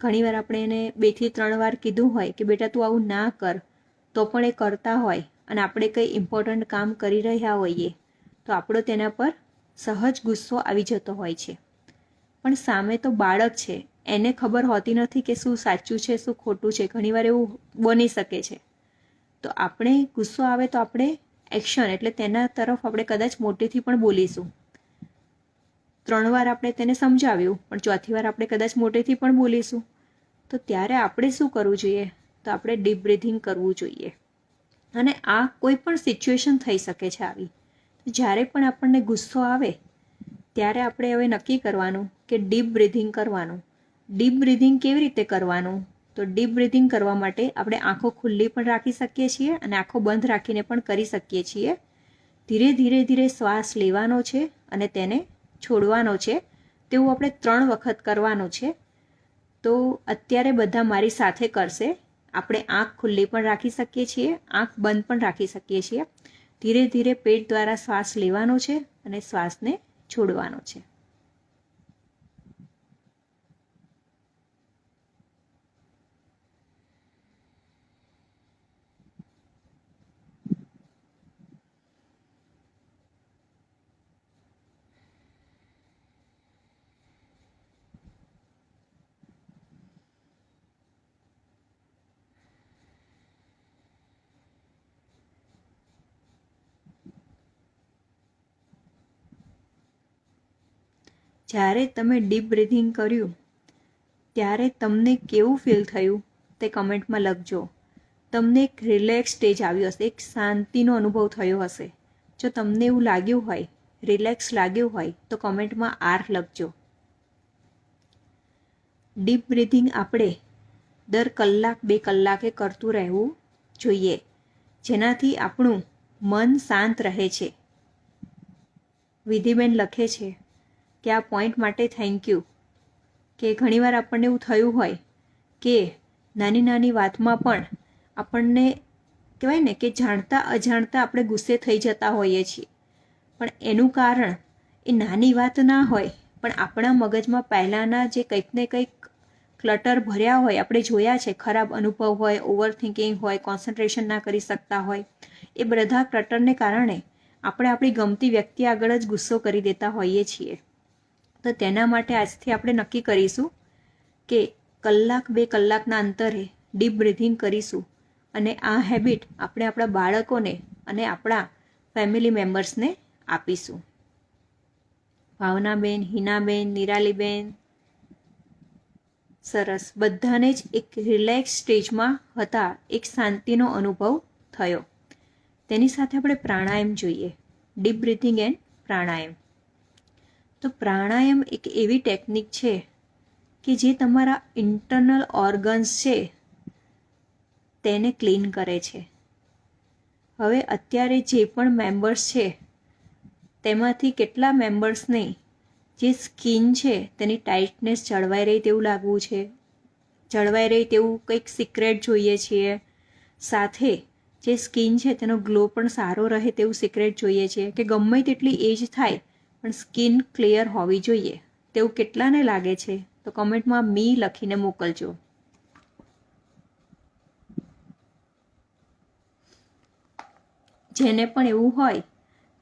ઘણીવાર આપણે એને 2 થી 3 વાર કીધું હોય કે બેટા તું આવું ના કર, તો પણ એ કરતા હોય અને આપણે કંઈ ઇમ્પોર્ટન્ટ કામ કરી રહ્યા હોઈએ તો આપણો તેના પર સહજ ગુસ્સો આવી જતો હોય છે. પણ સામે તો બાળક છે, એને ખબર હોતી નથી કે શું સાચું છે શું ખોટું છે. ઘણીવાર એવું બની શકે છે. તો આપણે ગુસ્સો આવે તો આપણે એક્શન એટલે તેના તરફ આપણે કદાચ મોટેથી પણ બોલીશું. 3 વાર આપણે તેને સમજાવ્યું પણ 4થી વાર આપણે કદાચ મોટેથી પણ બોલીશું. તો ત્યારે આપણે શું કરવું જોઈએ? તો આપણે ડીપ બ્રીથિંગ કરવું જોઈએ. અને આ કોઈ પણ સિચ્યુએશન થઈ શકે છે આવી. જ્યારે પણ આપણને ગુસ્સો આવે ત્યારે આપણે હવે નક્કી કરવાનું કે ડીપ બ્રીથિંગ કરવાનું. ડીપ બ્રીથિંગ કેવી રીતે કરવાનું? તો ડીપ બ્રીથિંગ કરવા માટે આપણે આંખો ખુલ્લી પણ રાખી શકીએ છીએ અને આંખો બંધ રાખીને પણ કરી શકીએ છીએ. ધીરે ધીરે ધીરે શ્વાસ લેવાનો છે અને તેને છોડવાનો છે. તેવું આપણે 3 વખત કરવાનું છે. તો અત્યારે બધા મારી સાથે કરશે. આપણે આંખ ખુલ્લી પણ રાખી શકીએ છીએ, આંખ બંધ પણ રાખી શકીએ છીએ. ધીરે ધીરે પેટ દ્વારા શ્વાસ લેવાનો છે અને શ્વાસને છોડવાનો છે. જ્યારે તમે ડીપ બ્રીથિંગ કર્યું ત્યારે તમને કેવું ફીલ થયું તે કમેન્ટમાં લખજો. તમને એક રિલેક્સ સ્ટેજ આવ્યો હશે, એક શાંતિનો અનુભવ થયો હશે. જો તમને એવું લાગ્યું હોય, રિલેક્સ લાગ્યું હોય તો કમેન્ટમાં R લખજો. ડીપ બ્રીથિંગ આપણે દર કલાક 2 કલાકે કરતું રહેવું જોઈએ, જેનાથી આપણું મન શાંત રહે છે. વિધિબેન લખે છે કે આ પોઈન્ટ માટે થેન્ક યુ. કે ઘણીવાર આપણને એવું થયું હોય કે નાની નાની વાતમાં પણ આપણને કહેવાય ને કે જાણતા અજાણતા આપણે ગુસ્સે થઈ જતા હોઈએ છીએ. પણ એનું કારણ એ નાની વાત ના હોય, પણ આપણા મગજમાં પહેલાંના જે કંઈક ને કંઈક ક્લટર ભર્યા હોય, આપણે જોયા છે, ખરાબ અનુભવ હોય, ઓવર થિંકિંગ હોય, કોન્સન્ટ્રેશન ના કરી શકતા હોય, એ બધા ક્લટરને કારણે આપણે આપણી ગમતી વ્યક્તિ આગળ જ ગુસ્સો કરી દેતા હોઈએ છીએ. તો તેના માટે આજથી આપણે નક્કી કરીશું કે કલાક 2 કલાકના અંતરે ડીપ બ્રીથિંગ કરીશું અને આ હેબિટ આપણે આપણા બાળકોને અને આપણા ફેમિલી મેમ્બર્સને આપીશું. ભાવનાબેન, હિનાબેન, નિરાલીબેન, સરસ. બધાને જ એક રિલેક્સ સ્ટેજમાં હતા, એક શાંતિનો અનુભવ થયો. તેની સાથે આપણે પ્રાણાયામ જોઈએ, ડીપ બ્રીથિંગ એન્ડ પ્રાણાયામ. તો પ્રાણાયામ એક એવી ટેકનિક છે કે જે તમારા ઇન્ટરનલ ઓર્ગન્સ છે તેને ક્લીન કરે છે. હવે અત્યારે જે પણ મેમ્બર્સ છે તેમાંથી કેટલા મેમ્બર્સને જે સ્કિન છે તેની ટાઇટનેસ જળવાઈ રહી તેવું લાગવું છે, જળવાઈ રહી તેવું કંઈક સિક્રેટ જોઈએ છીએ, સાથે જે સ્કિન છે તેનો ગ્લો પણ સારો રહે તેવું સિક્રેટ જોઈએ છે, કે ગમે તેટલી એજ થાય પણ સ્કિન ક્લિયર હોવી જોઈએ તેવું કેટલાને લાગે છે? તો કમેન્ટમાં મી લખીને મોકલજો. જેને પણ એવું હોય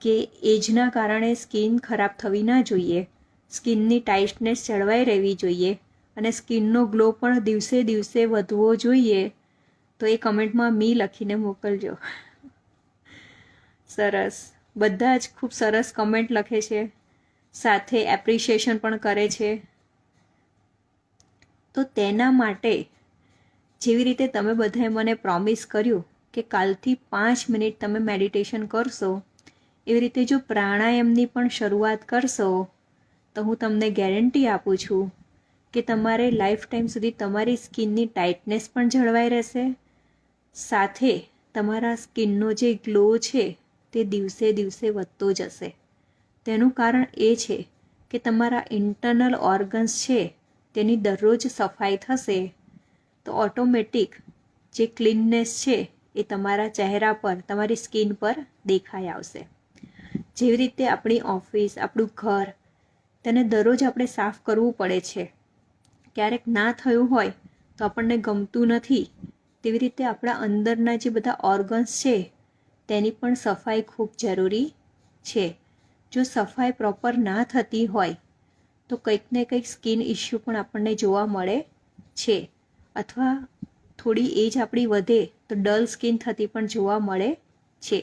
કે એજના કારણે સ્કિન ખરાબ થવી ના જોઈએ, સ્કિનની ટાઇટનેસ જળવાઈ રહેવી જોઈએ અને સ્કિનનો ગ્લો પણ દિવસે દિવસે વધવો જોઈએ, તો એ કમેન્ટમાં મી લખીને મોકલજો. સરસ, બધા જ ખૂબ સરસ કમેન્ટ લખે છે, સાથે એપ્રિશિએશન પણ કરે છે. તો તેના માટે જેવી રીતે તમે બધાએ મને પ્રોમિસ કર્યું કે કાલથી 5 મિનિટ તમે મેડિટેશન કરશો, એવી રીતે જો પ્રાણાયામની પણ શરૂઆત કરશો તો હું તમને ગેરંટી આપું છું કે તમારે લાઈફ ટાઈમ સુધી તમારી સ્કિનની ટાઇટનેસ પણ જળવાઈ રહેશે, સાથે તમારા સ્કિનનો જે ગ્લો છે તે દિવસે દિવસે વધતો જશે. તેનું કારણ એ છે કે તમારા ઇન્ટરનલ ઓર્ગન્સ છે તેની દરરોજ સફાઈ થશે તો ઓટોમેટિક જે ક્લીનનેસ છે એ તમારા ચહેરા પર, તમારી સ્કિન પર દેખાઈ આવશે. જેવી રીતે આપણી ઓફિસ, આપણું ઘર, તેને દરરોજ આપણે સાફ કરવું પડે છે, ક્યારેક ના થયું હોય તો આપણને ગમતું નથી, તેવી રીતે આપણા અંદરના જે બધા ઓર્ગન્સ છે તેની પણ સફાઈ ખૂબ જરૂરી છે. જો સફાઈ પ્રોપર ના થતી હોય તો કંઈક ને કંઈક સ્કિન ઇસ્યુ પણ આપણને જોવા મળે છે, અથવા થોડી એજ આપણી વધે તો ડલ સ્કિન થતી પણ જોવા મળે છે.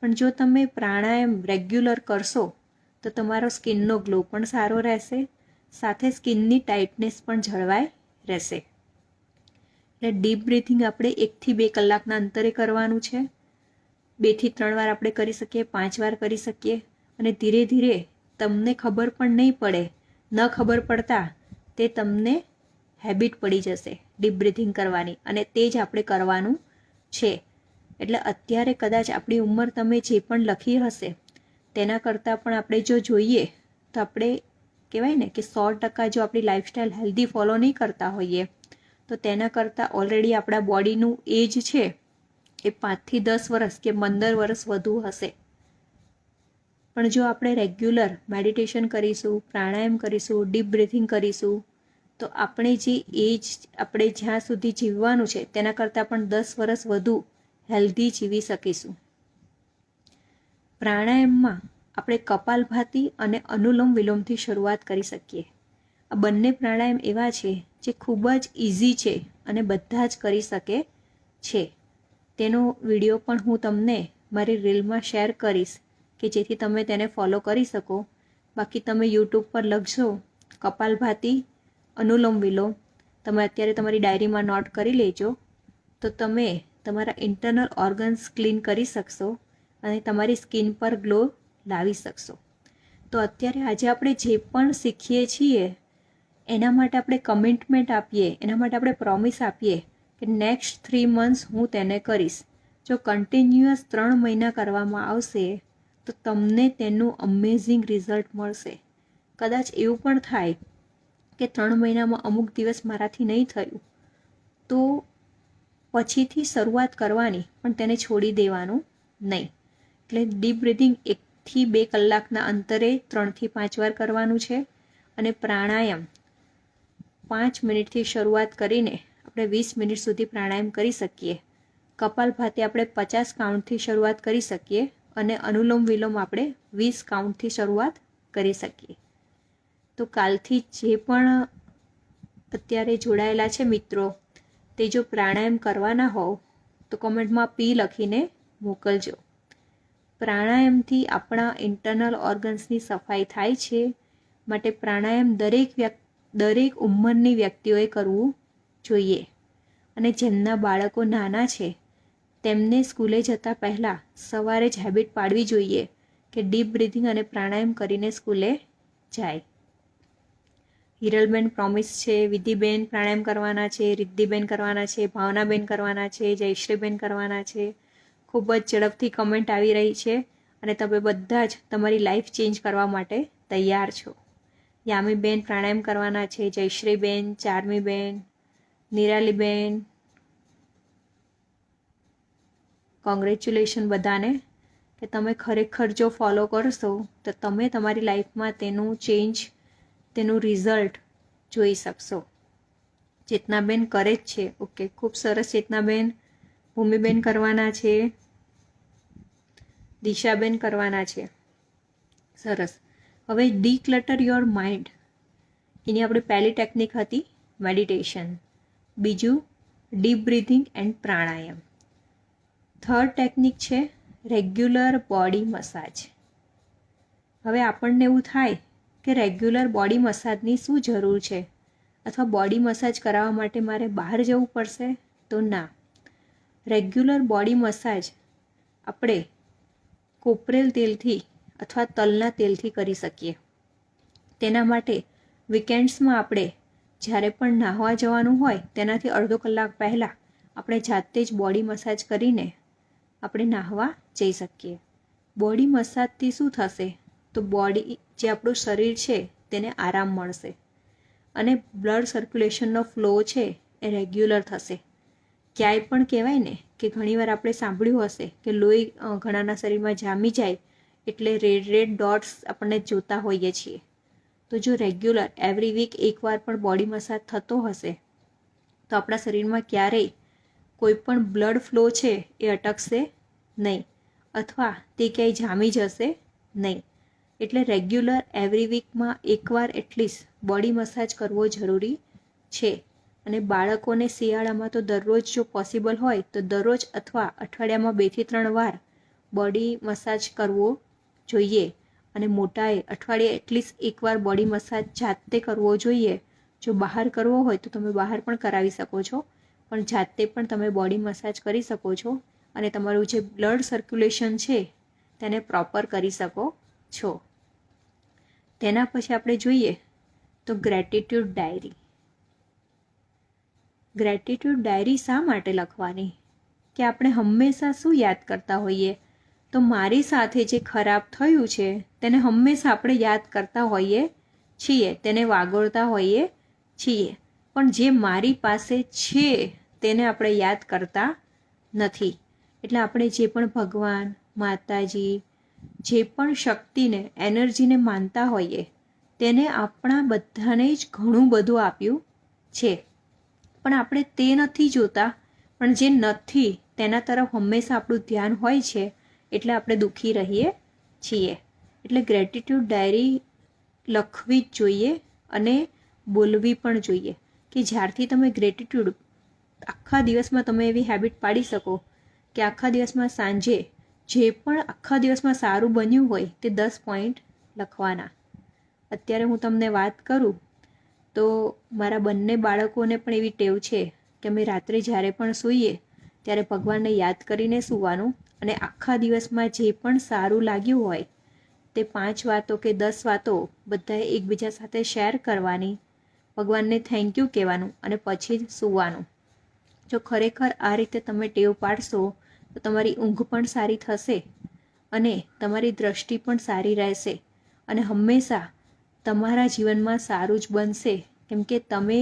પણ જો તમે પ્રાણાયામ રેગ્યુલર કરશો તો તમારો સ્કિનનો ગ્લો પણ સારો રહેશે, સાથે સ્કિનની ટાઇટનેસ પણ જળવાઈ રહેશે. એટલે ડીપ બ્રીથિંગ આપણે 1 થી 2 કલાકના અંતરે કરવાનું છે. 2 થી 3 વાર આપણે કરી શકીએ, 5 વાર કરી શકીએ, અને ધીરે ધીરે તમને ખબર પણ નહીં પડે, ન ખબર પડતા તે તમને હેબિટ પડી જશે ડીપ બ્રીથિંગ કરવાની, અને તે જ આપણે કરવાનું છે. એટલે અત્યારે કદાચ આપણી ઉંમર તમે જે પણ લખી હશે તેના કરતાં પણ આપણે જો જોઈએ તો આપણે કહેવાય ને કે 100% જો આપણી લાઈફસ્ટાઈલ હેલ્ધી ફોલો નહીં કરતા હોઈએ તો તેના કરતાં ઓલરેડી આપણા બોડીનું એજ છે એ 5 થી 10 વર્ષ કે 15 વર્ષ વધુ હશે. પણ જો આપણે રેગ્યુલર મેડિટેશન કરીશું, પ્રાણાયામ કરીશું, ડીપ બ્રીથિંગ કરીશું તો આપણે જે એજ આપણે જ્યાં સુધી જીવવાનું છે તેના કરતાં પણ 10 વર્ષ વધુ હેલ્ધી જીવી શકીશું. પ્રાણાયામમાં આપણે કપાલભાતિ અને અનુલોમ વિલોમથી શરૂઆત કરી શકીએ. આ બંને પ્રાણાયામ એવા છે જે ખૂબ જ ઇઝી છે અને બધા જ કરી શકે છે. તેનો વિડીયો પણ હું તમને મારી રીલમાં શેર કરીશ કે જેથી તમે તેને ફોલો કરી શકો. બાકી તમે યુટ્યુબ પર લખશો કપાલભાતિ અનુલોમ વિલોમ, તમે અત્યારે તમારી ડાયરીમાં નોટ કરી લેજો, તો તમે તમારા ઇન્ટરનલ ઓર્ગન્સ ક્લીન કરી શકશો અને તમારી સ્કિન પર ગ્લો લાવી શકશો. તો અત્યારે આજે આપણે જે પણ શીખીએ છીએ એના માટે આપણે કમિટમેન્ટ આપીએ, એના માટે આપણે પ્રોમિસ આપીએ કે નેક્સ્ટ 3 મંથ્સ હું તેને કરીશ. જો કન્ટિન્યુઅસ 3 મહિના કરવામાં આવશે તો તમને તેનું અમેઝિંગ રિઝલ્ટ મળશે. કદાચ એવું પણ થાય કે 3 મહિનામાં અમુક દિવસ મારાથી નહીં થયું તો પછીથી શરૂઆત કરવાની, પણ તેને છોડી દેવાનું નહીં. એટલે ડીપ બ્રીથિંગ 1 થી 2 કલાકના અંતરે 3 થી 5 વાર કરવાનું છે, અને પ્રાણાયામ 5 મિનિટથી શરૂઆત કરીને આપણે 20 મિનિટ સુધી પ્રાણાયામ કરી શકીએ. કપાલભાતિ આપણે 50 કાઉન્ટથી શરૂઆત કરી શકીએ અને અનુલોમ વિલોમ આપણે 20 કાઉન્ટથી શરૂઆત કરી શકીએ. તો કાલથી જે પણ અત્યારે જોડાયેલા છે મિત્રો, તે જો પ્રાણાયામ કરવાના હોવ તો કમેન્ટમાં પી લખીને મોકલજો. પ્રાણાયામથી આપણા ઇન્ટરનલ ઓર્ગન્સની સફાઈ થાય છે, માટે પ્રાણાયામ દરેક ઉંમરની વ્યક્તિઓએ કરવું જોઈએ. અને જેમના બાળકો નાના છે તેમને સ્કૂલે જતાં પહેલાં સવારે જ હેબિટ પાડવી જોઈએ કે ડીપ બ્રીથિંગ અને પ્રાણાયામ કરીને સ્કૂલે જાય. હિરલબેન પ્રોમિસ છે, વિધિબેન પ્રાણાયામ કરવાના છે, રિદ્ધિબેન કરવાના છે, ભાવનાબેન કરવાના છે, જયશ્રીબેન કરવાના છે. ખૂબ જ ઝડપથી કમેન્ટ આવી રહી છે અને તમે બધા જ તમારી લાઈફ ચેન્જ કરવા માટે તૈયાર છો. યામીબેન પ્રાણાયામ કરવાના છે, જયશ્રીબેન, ચારમીબેન, નિરાલીબેન, કોંગ્રેચ્યુલેશન બધાને કે તમે ખરેખર જો ફોલો કરશો તો તમે તમારી લાઈફમાં તેનું ચેન્જ, તેનું રિઝલ્ટ જોઈ શકશો. ચેતનાબેન કરે જ છે. ઓકે, ખૂબ સરસ ચેતનાબેન. ભૂમિબેન કરવાના છે, દિશાબેન કરવાના છે. સરસ. હવે ડીક્લટર યોર માઇન્ડ, એની આપણી પહેલી ટેકનિક હતી મેડિટેશન. બીજું deep breathing and pranayama. Third technique છે રેગ્યુલર બોડી મસાજ. હવે આપણને એવું થાય કે રેગ્યુલર બોડી મસાજની શું જરૂર છે, અથવા બોડી મસાજ કરાવવા માટે મારે બહાર જવું પડશે? તો ના. રેગ્યુલર બોડી મસાજ આપણે કોપરેલ તેલથી અથવા તલના તેલથી કરી શકીએ. તેના માટે વીકેન્ડ્સમાં આપણે જ્યારે પણ નાહવા જવાનું હોય તેનાથી અડધો કલાક પહેલાં આપણે જાતે જ બોડી મસાજ કરીને આપણે નાહવા જઈ શકીએ. બોડી મસાજથી શું થશે? તો બોડી, જે આપણું શરીર છે તેને આરામ મળશે અને બ્લડ સર્ક્યુલેશનનો ફ્લો છે એ રેગ્યુલર થશે. ક્યાંય પણ કહેવાય ને કે ઘણીવાર આપણે સાંભળ્યું હશે કે લોહી ઘણાના શરીરમાં જામી જાય એટલે રેડ રેડ ડોટ્સ આપણને જોતા હોઈએ છીએ. તો જો રેગ્યુલર એવરી વીક એકવાર પણ બોડી મસાજ થતો હશે તો આપણા શરીરમાં ક્યારેય કોઈ પણ બ્લડ ફ્લો છે એ અટકશે નહીં, અથવા તે ક્યાંય જામી જશે નહીં. એટલે રેગ્યુલર એવરી વીકમાં એકવાર એટલીસ્ટ બોડી મસાજ કરવો જરૂરી છે. અને બાળકોને શિયાળામાં તો દરરોજ જો પોસિબલ હોય તો દરરોજ અથવા અઠવાડિયામાં 2 થી 3 વાર બોડી મસાજ કરવો જોઈએ. અને મોટાએ અઠવાડિયે એટલીસ્ટ એકવાર બોડી મસાજ જાતે કરવો જોઈએ. જો બહાર કરવો હોય તો તમે બહાર પણ કરાવી શકો છો, પણ જાતે પણ તમે બોડી મસાજ કરી શકો છો અને તમારું જે બ્લડ સર્ક્યુલેશન છે તેને પ્રોપર કરી શકો છો. તેના પછી આપણે જોઈએ તો ગ્રેટિટ્યૂડ ડાયરી. ગ્રેટિટ્યૂડ ડાયરી શા માટે લખવાની? કે આપણે હંમેશા શું યાદ કરતા હોઈએ? તો મારી સાથે જે ખરાબ થયું છે તેને હંમેશા આપણે યાદ કરતા હોઈએ છીએ, તેને વાગોળતા હોઈએ છીએ, પણ જે મારી પાસે છે તેને આપણે યાદ કરતા નથી. એટલે આપણે જે પણ ભગવાન, માતાજી, જે પણ શક્તિને, એનર્જીને માનતા હોઈએ તેને આપણા બધાને જ ઘણું બધું આપ્યું છે, પણ આપણે તે નથી જોતા. પણ જે નથી તેના તરફ હંમેશા આપણું ધ્યાન હોય છે એટલે આપણે દુઃખી રહીએ છીએ. એટલે ગ્રેટિટ્યૂડ ડાયરી લખવી જ જોઈએ અને બોલવી પણ જોઈએ કે જ્યારથી તમે ગ્રેટિટ્યૂડ આખા દિવસમાં તમે એવી હેબિટ પાડી શકો કે આખા દિવસમાં સાંજે જે પણ આખા દિવસમાં સારું બન્યું હોય તે 10 પોઈન્ટ લખવાના. અત્યારે હું તમને વાત કરું તો મારા બંને બાળકોને પણ એવી ટેવ છે કે અમે રાત્રે જ્યારે પણ સૂઈએ ત્યારે ભગવાનને યાદ કરીને સૂવાનું અને આખા દિવસમાં જે પણ સારું લાગ્યું હોય તે 5 વાતો કે 10 વાતો બધાએ એકબીજા સાથે શેર કરવાની, ભગવાનને થેન્ક યુ કહેવાનું અને પછી જ સૂવાનું. જો ખરેખર આ રીતે તમે ટેવ પાડશો તો તમારી ઊંઘ પણ સારી થશે અને તમારી દ્રષ્ટિ પણ સારી રહેશે અને હંમેશા તમારા જીવનમાં સારું જ બનશે, કેમ કે તમે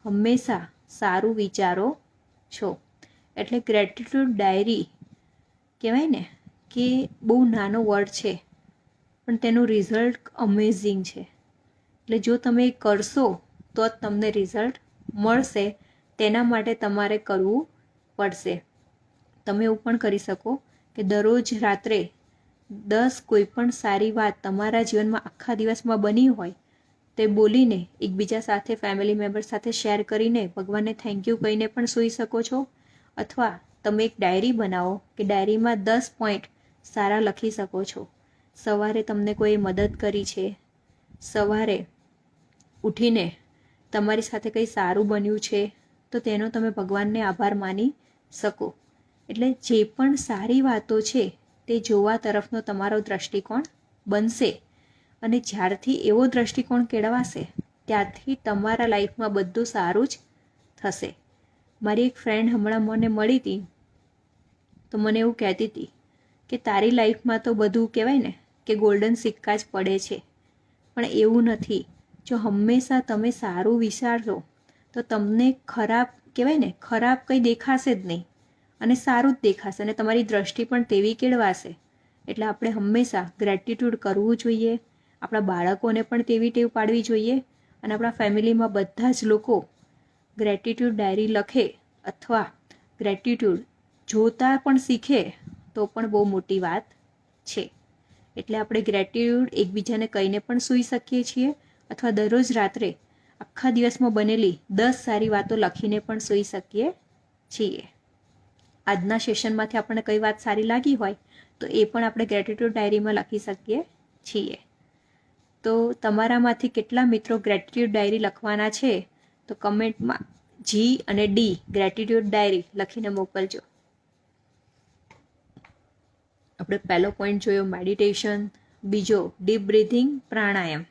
હંમેશા સારું વિચારો છો. એટલે ગ્રેટિટ્યૂડ ડાયરી કહેવાય ને કે બહુ નાનો વર્ડ છે પણ તેનું રિઝલ્ટ અમેઝિંગ છે. એટલે જો તમે કરશો તો જ તમને રિઝલ્ટ મળશે. તેના માટે તમારે કરવું પડશે. તમે એવું પણ કરી શકો કે દરરોજ રાત્રે 10 કોઈ પણ સારી વાત તમારા જીવનમાં આખા દિવસમાં બની હોય તે બોલીને એકબીજા સાથે, ફેમિલી મેમ્બર સાથે શેર કરીને ભગવાનને થેન્ક યુ કહીને પણ સૂઈ શકો છો. અથવા તમે એક ડાયરી બનાવો કે ડાયરીમાં 10 પોઈન્ટ સારા લખી શકો છો. સવારે તમને કોઈ મદદ કરી છે, સવારે ઉઠીને તમારી સાથે કંઈ સારું બન્યું છે તો તેનો તમે ભગવાનને આભાર માની શકો. એટલે જે પણ સારી વાતો છે તે જોવા તરફનો તમારો દ્રષ્ટિકોણ બનશે અને જ્યારથી એવો દ્રષ્ટિકોણ કેળવાશે ત્યારથી તમારા લાઈફમાં બધું સારું જ થશે. મારી એક ફ્રેન્ડ હમણાં મને મળી હતી તો મને એવું કહેતી હતી કે તારી લાઈફમાં તો બધું કહેવાય ને કે ગોલ્ડન સિક્કા જ પડે છે, પણ એવું નથી. જો હંમેશા તમે સારું વિચારશો તો તમને ખરાબ કહેવાય ને ખરાબ કંઈ દેખાશે જ નહીં અને સારું જ દેખાશે અને તમારી દ્રષ્ટિ પણ તેવી કેળવાશે. એટલે આપણે હંમેશા ગ્રેટિટ્યૂડ કરવું જોઈએ. આપણા બાળકોને પણ તેવી ટેવ પાડવી જોઈએ અને આપણા ફેમિલીમાં બધા જ લોકો ગ્રેટિટ્યૂડ ડાયરી લખે અથવા ગ્રેટિટ્યૂડ જોતા પણ શીખે તો પણ બહુ મોટી વાત છે. એટલે આપણે ગ્રેટિટ્યૂડ એકબીજાને કહીને પણ સૂઈ શકીએ છીએ અથવા દરરોજ રાત્રે આખા દિવસમાં બનેલી 10 સારી વાતો લખીને પણ સૂઈ શકીએ છીએ. આજના સેશનમાંથી આપણને કઈ વાત સારી લાગી હોય તો એ પણ આપણે ગ્રેટિટ્યૂડ ડાયરીમાં લખી શકીએ છીએ. તો તમારામાંથી કેટલા મિત્રો ગ્રેટિટ્યૂડ ડાયરી લખવાના છે તો કમેન્ટમાં G અને D ગ્રેટિટ્યૂડ ડાયરી લખીને મોકલજો. આપણે પહેલો પોઈન્ટ જોયો મેડિટેશન, બીજો ડીપ બ્રીથિંગ પ્રાણાયામ,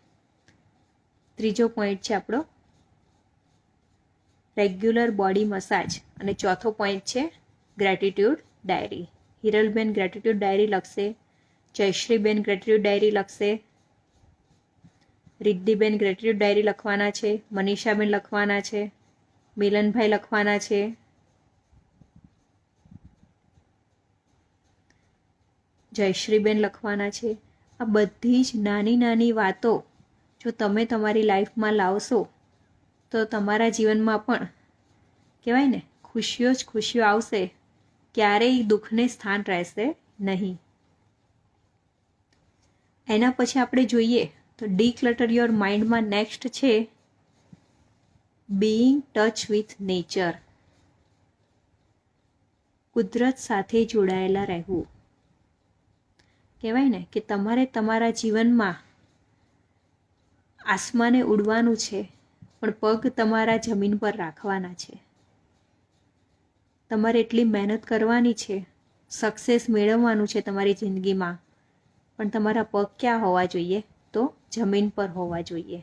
ત્રીજો પોઈન્ટ છે આપણો રેગ્યુલર બોડી મસાજ અને ચોથો પોઈન્ટ છે gratitude diary. Hiralben gratitude diary લખશે, જયશ્રીબેન ગ્રેટિટ્યૂડ ડાયરી લખશે, રિદ્ધિબેન ગ્રેટિટ્યૂડ ડાયરી લખવાના છે, મનીષાબેન લખવાના છે, મિલનભાઈ લખવાના છે, જયશ્રીબેન લખવાના છે. આ બધી જ નાની નાની વાતો જો તમે તમારી લાઈફમાં લાવશો તો તમારા જીવનમાં પણ કહેવાય ને ખુશીઓ જ ખુશીઓ આવશે, ક્યારેય દુઃખને સ્થાન રહેશે નહીં. એના પછી આપણે જોઈએ તો ડીક્લટર યોર માઇન્ડમાં નેક્સ્ટ છે બીઈંગ ટચ વિથ નેચર. કુદરત સાથે જોડાયેલા રહેવું. કહેવાય ને કે તમારે તમારા જીવનમાં આસમાને ઉડવાનું છે પણ પગ તમારા જમીન પર રાખવાના છે. તમારે એટલી મહેનત કરવાની છે, સક્સેસ મેળવવાનું છે તમારી જિંદગીમાં, પણ તમારા પગ ક્યાં હોવા જોઈએ તો જમીન પર હોવા જોઈએ.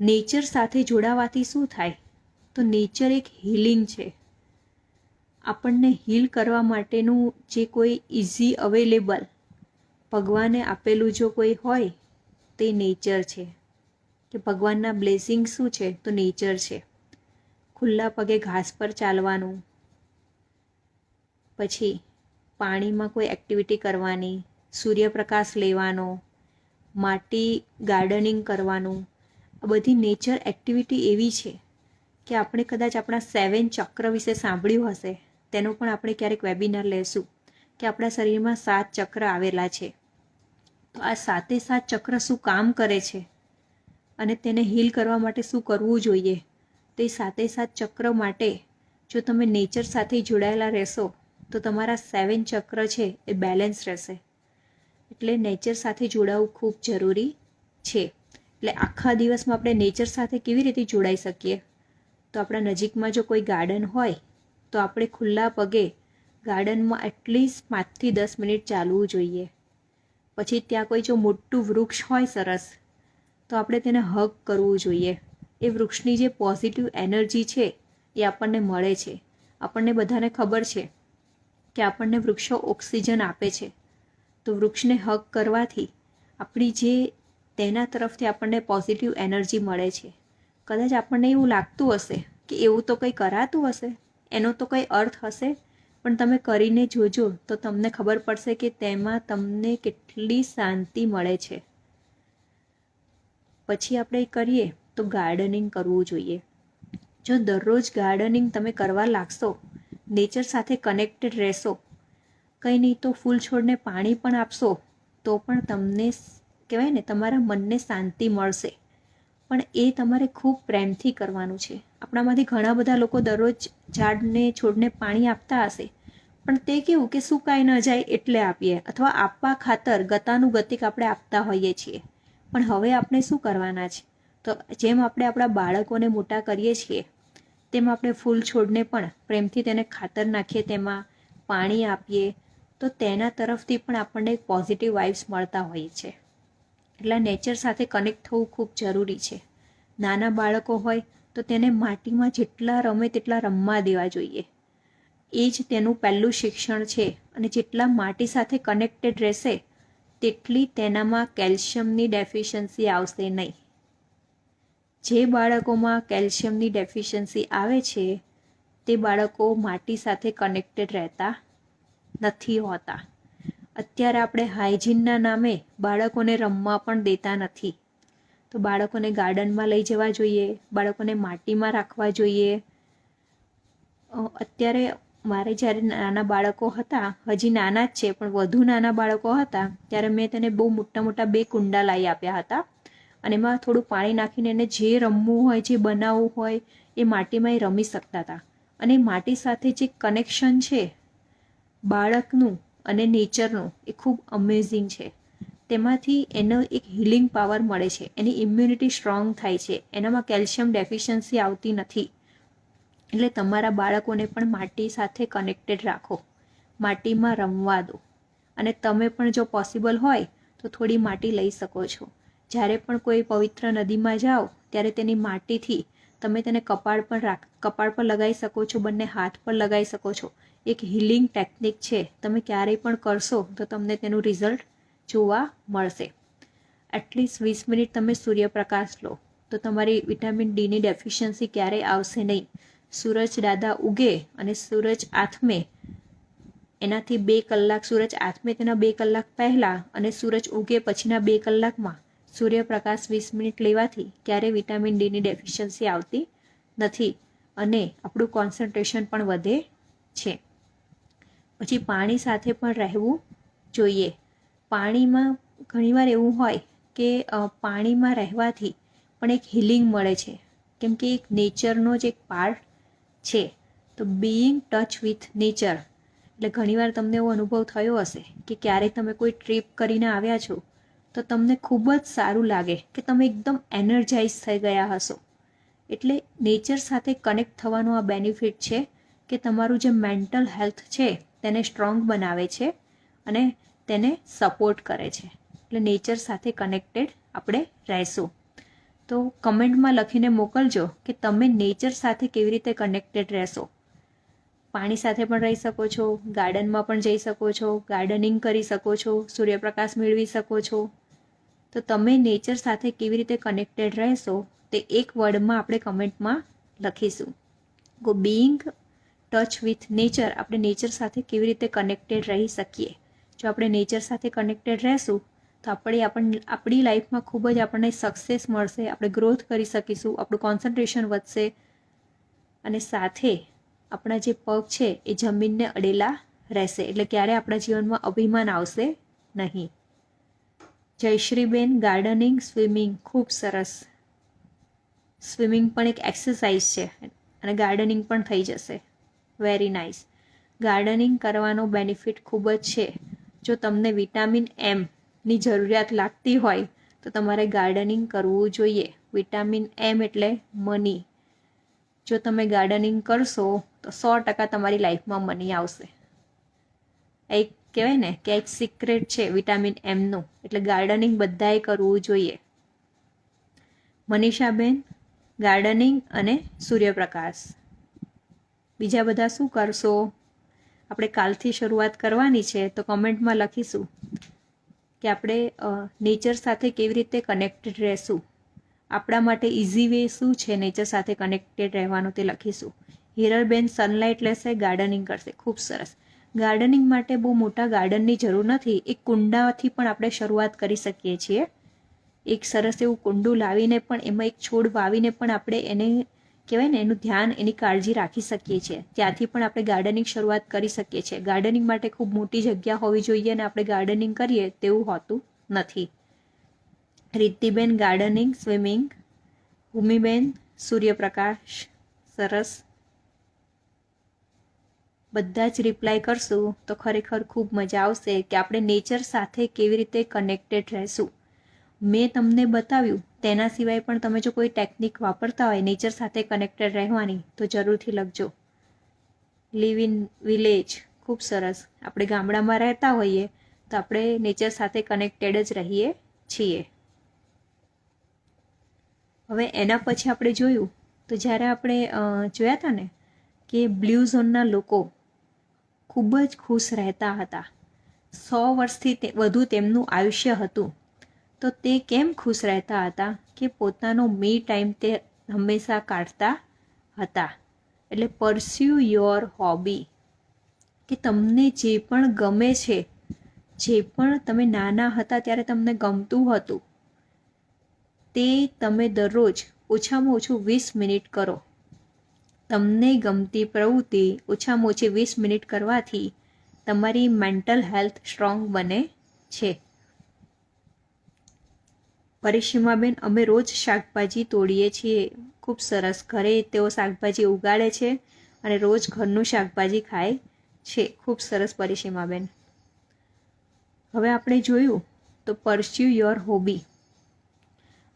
નેચર સાથે જોડાવાથી શું થાય તો નેચર એક હીલિંગ છે. આપણને હીલ કરવા માટેનું જે કોઈ ઇઝી અવેલેબલ ભગવાને આપેલું જો કોઈ હોય તે નેચર છે. કે ભગવાનના બ્લેસિંગ શું છે તો નેચર છે. ખુલ્લા પગે ઘાસ પર ચાલવાનું, પછી પાણીમાં કોઈ એક્ટિવિટી કરવાની, સૂર્યપ્રકાશ લેવાનો, માટી ગાર્ડનિંગ કરવાનું, આ બધી નેચર એક્ટિવિટી એવી છે કે આપણે કદાચ આપણા 7 ચક્ર વિશે સાંભળ્યું હશે, તેનો પણ આપણે ક્યારેક વેબિનાર લેશું કે આપણા શરીરમાં 7 ચક્ર આવેલા છે. તો આ 7 ચક્ર શું કામ કરે છે અને તેને હીલ કરવા માટે શું કરવું જોઈએ, તે 7 ચક્ર માટે જો તમે નેચર સાથે જોડાયેલા રહેશો તો તમારા 7 ચક્ર છે એ બેલેન્સ રહેશે. એટલે નેચર સાથે જોડાવું ખૂબ જરૂરી છે. એટલે આખા દિવસમાં આપણે નેચર સાથે કેવી રીતે જોડાઈ શકીએ તો આપણા નજીકમાં જો કોઈ ગાર્ડન હોય તો આપણે ખુલ્લા પગે ગાર્ડનમાં એટલીસ્ટ 5 થી 10 મિનિટ ચાલવું જોઈએ. પછી ત્યાં કોઈ જો મોટું વૃક્ષ હોય સરસ તો આપણે તેને હગ કરવું જોઈએ. એ વૃક્ષની જે પોઝિટિવ એનર્જી છે એ આપણને મળે છે. આપણને બધાને ખબર છે કે આપણને વૃક્ષો ઓક્સિજન આપે છે, તો વૃક્ષને હગ કરવાથી આપણી જે તેના તરફથી આપણને પોઝિટિવ એનર્જી મળે છે. કદાચ આપણને એવું લાગતું હશે કે એવું તો કંઈ કરાતું હશે, એનો તો કંઈ અર્થ હશે, પણ તમે કરીને જોજો તો તમને ખબર પડશે કે તેમાં તમને કેટલી શાંતિ મળે છે. પછી આપણે કરીએ તો ગાર્ડનિંગ કરવું જોઈએ. જો દરરોજ ગાર્ડનિંગ તમે કરવા લાગશો, નેચર સાથે કનેક્ટેડ રહેશો, કંઈ નહીં તો ફૂલ છોડને પાણી પણ આપશો તો પણ તમને કહેવાય ને તમારા મનને શાંતિ મળશે. પણ એ તમારે ખૂબ પ્રેમથી કરવાનું છે. આપણામાંથી ઘણા બધા લોકો દરરોજ ઝાડને છોડને પાણી આપતા હશે, પણ તે કેવું કે સુકાઈ ન જાય એટલે આપીએ અથવા આપવા ખાતર ગતાનું ગતિક આપણે આપતા હોઈએ છીએ. પણ હવે આપણે શું કરવાના છે તો જેમ આપણે આપણા બાળકોને મોટા કરીએ છીએ તેમ આપણે ફૂલ છોડને પણ પ્રેમથી તેને ખાતર નાખીએ, તેમાં પાણી આપીએ તો તેના તરફથી પણ આપણને પોઝિટિવ વાઇબ્સ મળતા હોય છે. એટલે નેચર સાથે કનેક્ટ થવું ખૂબ જરૂરી છે. નાના બાળકો હોય તો તેને માટીમાં જેટલા રમે તેટલા રમવા દેવા જોઈએ. એ જ તેનું પહેલું શિક્ષણ છે. અને જેટલા માટી સાથે કનેક્ટેડ રહેશે તેટલી તેનામાં કેલ્શિયમની ડેફિશિયન્સી આવશે નહીં. જે બાળકોમાં કેલ્શિયમની ડેફિશિયન્સી આવે છે તે બાળકો માટી સાથે કનેક્ટેડ રહેતા નથી હોતા. અત્યારે આપણે હાઇજીનના નામે બાળકોને રમવા પણ દેતા નથી. તો બાળકોને ગાર્ડનમાં લઈ જવા જોઈએ, બાળકોને માટીમાં રાખવા જોઈએ. અત્યારે મારે જ્યારે નાના બાળકો હતા, હજી નાના જ છે પણ વધુ નાના બાળકો હતા, ત્યારે મેં તેને બહુ મોટા મોટા 2 કુંડા લાવી આપ્યા હતા. અને એમાં થોડું પાણી નાખીને એને જે રમવું હોય, જે બનાવવું હોય એ માટીમાં એ રમી શકતા હતા. અને માટી સાથે જે કનેક્શન છે બાળકનું અને નેચરનું એ ખૂબ અમેઝિંગ છે. તેમાંથી એનો એક હિલિંગ પાવર મળે છે, એની ઇમ્યુનિટી સ્ટ્રોંગ થાય છે, એનામાં કેલ્શિયમ ડેફિશિયન્સી આવતી નથી. એટલે તમારા બાળકોને પણ માટી સાથે કનેક્ટેડ રાખો, માટીમાં રમવા દો. અને તમે પણ જો પોસિબલ હોય તો થોડી માટી લઈ શકો છો. જ્યારે પણ કોઈ પવિત્ર નદીમાં જાઓ ત્યારે તેની માટીથી તમે તેને કપાળ પર લગાવી શકો છો, બંને હાથ પર લગાવી શકો છો. એક હિલિંગ ટેકનિક છે, તમે ક્યારેય પણ કરશો તો તમને તેનું રિઝલ્ટ જોવા મળશે. એટલીસ્ટ 20 મિનિટ તમે સૂર્યપ્રકાશ લો તો તમારી વિટામિન ડીની ડેફિશિયન્સી ક્યારેય આવશે નહીં. સૂરજ દાદા ઉગે અને સૂરજ આથમે એનાથી 2 કલાક, સૂરજ આથમે તેના 2 કલાક પહેલાં અને સૂરજ ઉગે પછીના 2 કલાકમાં સૂર્યપ્રકાશ 20 મિનિટ લેવાથી ક્યારેય વિટામિન ડીની ડેફિશિયન્સી આવતી નથી. અને આપણું કોન્સન્ટ્રેશન પણ વધે છે. પછી પાણી સાથે પણ રહેવું જોઈએ. પાણીમાં ઘણીવાર એવું હોય કે પાણીમાં રહેવાથી પણ એક હિલિંગ મળે છે, કેમ કે એક નેચરનો જ એક પાર્ટ છે. તો બીઈંગ ટચ વિથ નેચર, એટલે ઘણીવાર તમને એવો અનુભવ થયો હશે કે ક્યારેય તમે કોઈ ટ્રીપ કરીને આવ્યા છો તો તમને ખૂબ જ સારું લાગે કે તમે એકદમ એનર્જાઇઝ થઈ ગયા હશો. એટલે નેચર સાથે કનેક્ટ થવાનો આ બેનિફિટ છે કે તમારું જે મેન્ટલ હેલ્થ છે તેને સ્ટ્રોંગ બનાવે છે અને તેને સપોર્ટ કરે છે. એટલે નેચર સાથે કનેક્ટેડ આપણે રહેશું. તો કમેન્ટમાં લખીને મોકલજો કે તમે નેચર સાથે કેવી રીતે કનેક્ટેડ રહેશો. પાણી સાથે પણ રહી શકો છો, ગાર્ડનમાં પણ જઈ શકો છો, ગાર્ડનિંગ કરી શકો છો, સૂર્યપ્રકાશ મેળવી શકો છો. તો તમે નેચર સાથે કેવી રીતે કનેક્ટેડ રહેશો તે એક વર્ડમાં આપણે કમેન્ટમાં લખીશું. Go being touch with nature, આપણે નેચર સાથે કેવી રીતે કનેક્ટેડ રહી શકીએ. જો આપણે નેચર સાથે કનેક્ટેડ રહેશું તો આપણી લાઈફમાં ખૂબ જ આપણને સક્સેસ મળશે, આપણે ગ્રોથ કરી શકીશું, આપણું કોન્સન્ટ્રેશન વધશે અને સાથે આપણા જે પગ છે એ જમીનને અડેલા રહેશે. એટલે ક્યારે આપણા જીવનમાં અભિમાન આવશે નહીં. જયશ્રીબેન, ગાર્ડનિંગ, સ્વિમિંગ ખૂબ સરસ. સ્વિમિંગ પણ એક એક્સરસાઇઝ છે અને ગાર્ડનિંગ પણ થઈ જશે. Very nice. ગાર્ડનિંગ કરવાનો બેનિફિટ ખૂબ જ છે. જો તમને વિટામિન એમની જરૂરિયાત લાગતી હોય તો તમારે ગાર્ડનિંગ કરવું જોઈએ. વિટામિન એમ એટલે મની. જો તમે ગાર્ડનિંગ કરશો તો 100% તમારી લાઈફમાં મની આવશે. એક કહેવાય ને કે એક સિક્રેટ છે વિટામિન એમનું. એટલે ગાર્ડનિંગ બધાએ કરવું જોઈએ. મનીષાબેન, ગાર્ડનિંગ અને સૂર્યપ્રકાશ. બીજા બધા શું કરશો? આપણે કાલથી શરૂઆત કરવાની છે તો કમેન્ટમાં લખીશું કે આપણે નેચર સાથે કેવી રીતે કનેક્ટેડ રહેશું. આપણા માટે ઇઝી વે શું છે નેચર સાથે કનેક્ટેડ રહેવાનું તે લખીશું. હિરલબેન સનલાઇટ લેશે, ગાર્ડનિંગ કરશે. ખૂબ સરસ. ગાર્ડનિંગ માટે બહુ મોટા ગાર્ડનની જરૂર નથી. એક કુંડાથી પણ આપણે શરૂઆત કરી શકીએ છીએ. એક સરસ એવું કુંડું લાવીને પણ એમાં એક છોડ વાવીને પણ આપણે એને કહેવાય ને એનું ધ્યાન, એની કાળજી રાખી શકીએ છીએ. ત્યાંથી પણ આપણે ગાર્ડનિંગ શરૂઆત કરી શકીએ છીએ. ગાર્ડનિંગ માટે ખૂબ મોટી જગ્યા હોવી જોઈએ અને આપણે ગાર્ડનિંગ કરીએ તેવું હોતું નથી. રિદ્ધિબેન, ગાર્ડનિંગ, સ્વિમિંગ. ભૂમિબેન, સૂર્યપ્રકાશ. સરસ. બધા જ રિપ્લાય કરશું તો ખરેખર ખૂબ મજા આવશે કે આપણે નેચર સાથે કેવી રીતે કનેક્ટેડ રહેશું. મેં તમને બતાવ્યું તેના સિવાય પણ તમે જો કોઈ ટેકનિક વાપરતા હોય નેચર સાથે કનેક્ટેડ રહેવાની તો જરૂરથી લખજો. Live in village. ખૂબ સરસ. આપણે ગામડામાં રહેતા હોઈએ તો આપણે નેચર સાથે કનેક્ટેડ જ રહીએ છીએ. હવે એના પછી આપણે જોયું તો જ્યારે આપણે જોયા હતા ને કે બ્લુ ઝોનના લોકો ખૂબ જ ખુશ રહેતા હતા, 100 વર્ષથી વધુ તેમનું આયુષ્ય હતું. તો તે કેમ ખુશ રહેતા હતા કે પોતાનો મી ટાઈમ તે હંમેશા કાઢતા હતા. એટલે પરસ્યુ યોર હોબી, કે તમને જે પણ ગમે છે, જે પણ તમે નાના હતા ત્યારે તમને ગમતું હતું, તે તમે દરરોજ ઓછામાં ઓછું 20 મિનિટ કરો. તમને ગમતી પ્રવૃત્તિ ઓછામાં ઓછી 20 મિનિટ કરવાથી તમારી મેન્ટલ હેલ્થ સ્ટ્રોંગ બને છે. પરિસીમાબેન, અમે રોજ શાકભાજી તોડીએ છીએ. ખૂબ સરસ. ઘરે તેઓ શાકભાજી ઉગાડે છે અને રોજ ઘરનું શાકભાજી ખાય છે. ખૂબ સરસ પરિસીમાબેન. હવે આપણે જોયું તો પરસ્યુ યોર હોબી,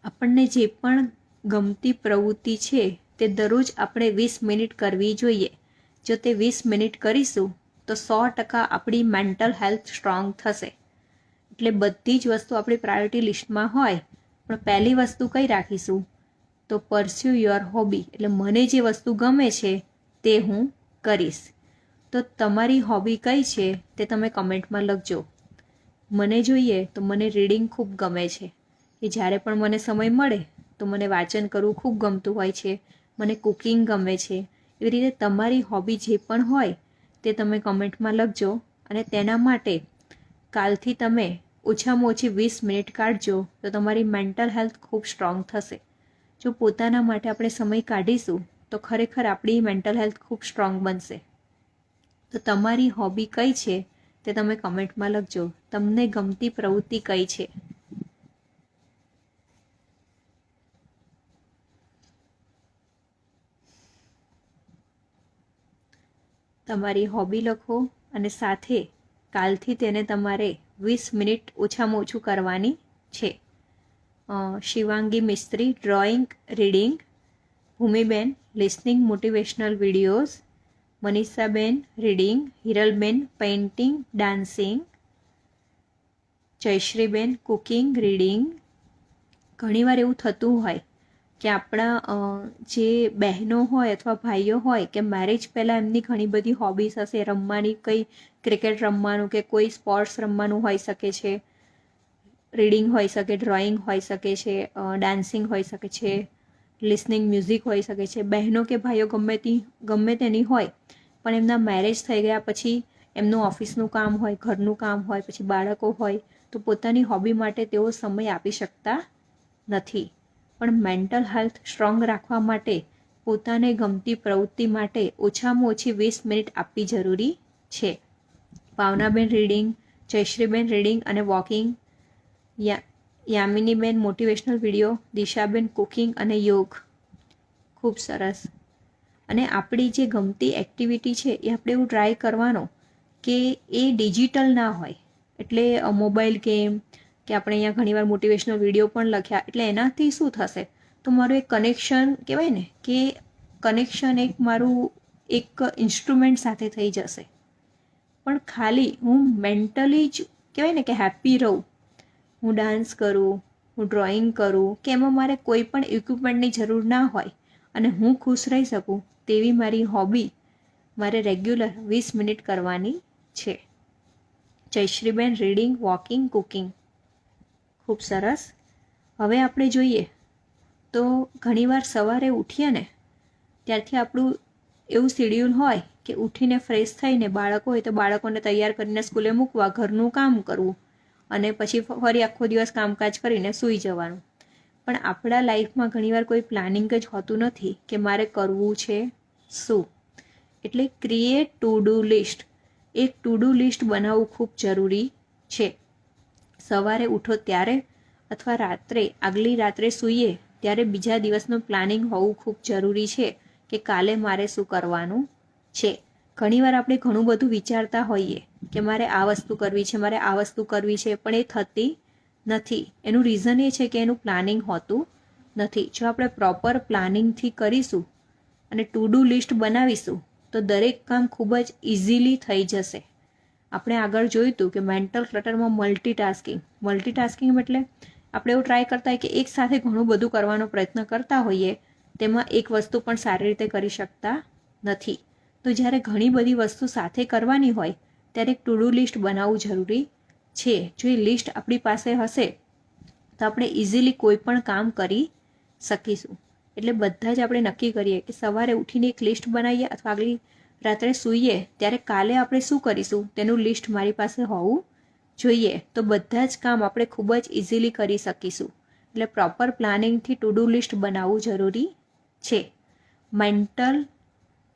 આપણને જે પણ ગમતી પ્રવૃત્તિ છે તે દરરોજ આપણે 20 મિનિટ કરવી જોઈએ. જો તે 20 મિનિટ કરીશું તો 100% આપણી મેન્ટલ હેલ્થ સ્ટ્રોંગ થશે. એટલે બધી જ વસ્તુ આપણી પ્રાયોરિટી લિસ્ટમાં હોય, પણ પહેલી વસ્તુ કઈ રાખીશું તો પરસ્યુ યોર હોબી, એટલે મને જે વસ્તુ ગમે છે તે હું કરીશ. તો તમારી હોબી કઈ છે તે તમે કમેન્ટમાં લખજો. મને જોઈએ તો મને રીડિંગ ખૂબ ગમે છે, કે જ્યારે પણ મને સમય મળે તો મને વાંચન કરવું ખૂબ ગમતું હોય છે. મને કુકિંગ ગમે છે. એવી રીતે તમારી હોબી જે પણ હોય તે તમે કમેન્ટમાં લખજો. અને તેના માટે કાલથી તમે ઓછામાં ઓછી 20 મિનિટ કાઢજો તો તમારી મેન્ટલ હેલ્થ ખૂબ સ્ટ્રોંગ થશે. જો પોતાના માટે આપણે સમય કાઢીશું તો ખરેખર આપણી મેન્ટલ હેલ્થ ખૂબ સ્ટ્રોંગ બનશે. તો તમારી હોબી કઈ છે તે તમે કમેન્ટમાં લખજો. તમને ગમતી પ્રવૃત્તિ કઈ છે? તમારી હોબી લખો અને સાથે કાલથી તેને તમારે 20 મિનિટ ઓછામાં ઓછું કરવાની છે. શિવાંગી મિસ્ત્રી ડ્રોઈંગ રીડિંગ, ભૂમિબેન લિસનિંગ મોટિવેશનલ વિડીયોઝ, મનીષાબેન રીડિંગ, હિરલબેન પેઇન્ટિંગ ડાન્સિંગ, જયશ્રીબેન કુકિંગ રીડિંગ. ઘણીવાર એવું થતું હોય કે આપણા જે બહેનો હોય અથવા ભાઈઓ હોય કે મેરેજ પહેલાં એમની ઘણી બધી હોબીસ હશે, રમવાની, કંઈ ક્રિકેટ રમવાનું કે કોઈ સ્પોર્ટ્સ રમવાનું હોઈ શકે છે, રીડિંગ હોઈ શકે, ડ્રોઈંગ હોઈ શકે છે, ડાન્સિંગ હોઈ શકે છે, લિસનિંગ મ્યુઝિક હોઈ શકે છે. બહેનો કે ભાઈઓ ગમે તેની હોય, પણ એમના મેરેજ થઈ ગયા પછી એમનું ઓફિસનું કામ હોય, ઘરનું કામ હોય, પછી બાળકો હોય, તો પોતાની હોબી માટે તેઓ સમય આપી શકતા નથી. પણ મેન્ટલ હેલ્થ સ્ટ્રોંગ રાખવા માટે પોતાને ગમતી પ્રવૃત્તિ માટે ઓછામાં ઓછી 20 મિનિટ આપવી જરૂરી છે. ભાવનાબેન રીડિંગ, જયશ્રીબેન રીડિંગ અને walking, યામિનીબેન motivational video, Dishaben cooking અને યોગ. ખૂબ સરસ. અને આપણી જે ગમતી એક્ટિવિટી છે એ આપણે એવું ટ્રાય કરવાનો કે એ ડિજિટલ ના હોય. એટલે મોબાઈલ ગેમ કે આપણે અહીંયા ઘણીવાર મોટિવેશનલ વિડીયો પણ લખ્યા, એટલે એનાથી શું થશે તો મારું એક કનેક્શન કહેવાય ને કે કનેક્શન એક મારું એક ઇન્સ્ટ્રુમેન્ટ સાથે થઈ જશે. પણ ખાલી હું મેન્ટલી જ કહેવાય ને કે હેપી રહું, હું ડાન્સ કરું, હું ડ્રોઈંગ કરું, કે એમાં મારે કોઈ પણ ઇક્વિપમેન્ટની જરૂર ના હોય અને હું ખુશ રહી શકું તેવી મારી હોબી મારે રેગ્યુલર 20 મિનિટ કરવાની છે. જયશ્રીબેન રીડિંગ, વોકિંગ, કુકિંગ. ખૂબ સરસ. હવે આપણે જોઈએ તો ઘણીવાર સવારે ઉઠીએ ને ત્યારથી આપણું એવું શેડ્યુલ હોય કે ઉઠીને ફ્રેશ થઈને બાળકો હોય તો બાળકોને તૈયાર કરીને સ્કૂલે મૂકવા, ઘરનું કામ કરવું અને પછી ફરી આખો દિવસ કામકાજ કરીને સૂઈ જવાનું. પણ આપણા લાઈફમાં ઘણીવાર કોઈ પ્લાનિંગ જ હોતું નથી કે મારે કરવું છે શું. એટલે ક્રિએટ ટુ ડુ લિસ્ટ. એક ટુ ડુ લિસ્ટ બનાવવું ખૂબ જરૂરી છે. સવારે ઉઠો ત્યારે અથવા આગલી રાત્રે સૂઈએ ત્યારે બીજા દિવસનું પ્લાનિંગ હોવું ખૂબ જરૂરી છે કે કાલે મારે શું કરવાનું છે. ઘણીવાર આપણે ઘણું બધું વિચારતા હોઈએ કે મારે આ વસ્તુ કરવી છે, મારે આ વસ્તુ કરવી છે, પણ એ થતી નથી. એનું રીઝન એ છે કે એનું પ્લાનિંગ હોતું નથી. જો આપણે પ્રોપર પ્લાનિંગથી કરીશું અને ટુ ડુ લિસ્ટ બનાવીશું તો દરેક કામ ખૂબ જ ઇઝીલી થઈ જશે. આપણે આગળ જોયું હતું કે મેન્ટલ ક્લટરમાં મલ્ટીટાસ્કિંગ એટલે આપણે એવું ટ્રાય કરતા હોય કે એક સાથે ઘણું બધું કરવાનો પ્રયત્ન કરતા હોઈએ, તેમાં એક વસ્તુ પણ સારી રીતે કરી શકતા નથી. તો જ્યારે ઘણી બધી વસ્તુ સાથે કરવાની હોય ત્યારે એક ટુ ડુ લિસ્ટ બનાવવું જરૂરી છે. જો એ લિસ્ટ આપણી પાસે હશે તો આપણે ઇઝીલી કોઈ પણ કામ કરી શકીશું. એટલે બધા જ આપણે નક્કી કરીએ કે સવારે ઉઠીને એક લિસ્ટ બનાવીએ અથવા આગલી રાત્રે સૂઈએ ત્યારે કાલે આપણે શું કરીશું તેનું લિસ્ટ મારી પાસે હોવું જોઈએ. તો બધા જ કામ આપણે ખૂબ જ ઇઝીલી કરી શકીશું. એટલે પ્રોપર પ્લાનિંગથી ટુ ડુ લિસ્ટ બનાવવું જરૂરી છે મેન્ટલ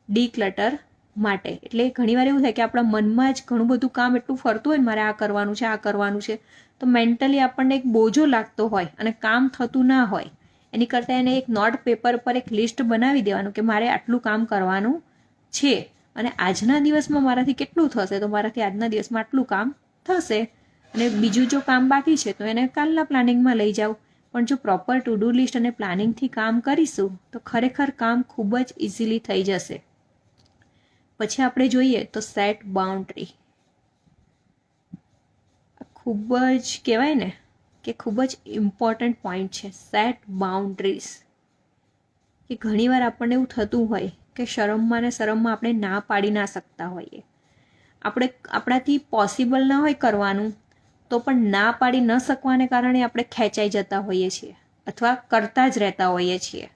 ડીક્લટર માટે. એટલે ઘણીવાર એવું થાય કે આપણા મનમાં જ ઘણું બધું કામ એટલું ફરતું હોય ને, મારે આ કરવાનું છે, આ કરવાનું છે, તો મેન્ટલી આપણને એક બોજો લાગતો હોય અને કામ થતું ના હોય. એની કરતાં એને એક નોટ પેપર પર એક લિસ્ટ બનાવી દેવાનું કે મારે આટલું કામ કરવાનું છે અને આજના દિવસમાં મારાથી કેટલું થશે, તો મારાથી આજના દિવસમાં આટલું કામ થશે અને બીજું જો કામ બાકી છે તો એને કાલના પ્લાનિંગમાં લઈ જાઓ. પણ જો પ્રોપર ટુ ડુ લિસ્ટ અને પ્લાનિંગથી કામ કરીશું તો ખરેખર કામ ખૂબ જ ઇઝીલી થઈ જશે. પછી આપણે જોઈએ તો સેટ બાઉન્ડ્રી. ખૂબ જ કહેવાય ને કે ખૂબ જ ઇમ્પોર્ટન્ટ પોઈન્ટ છે સેટ બાઉન્ડ્રીઝ. કે ઘણીવાર આપણને એવું થતું હોય કે શરમમાં ને શરમમાં આપણે ના પાડી ના શકતા હોઈએ. આપણાથી પોસિબલ ના હોય કરવાનું તો પણ ના પાડી ન શકવાને કારણે આપણે ખેંચાઈ જતા હોઈએ છીએ અથવા કરતા જ રહેતા હોઈએ છીએ.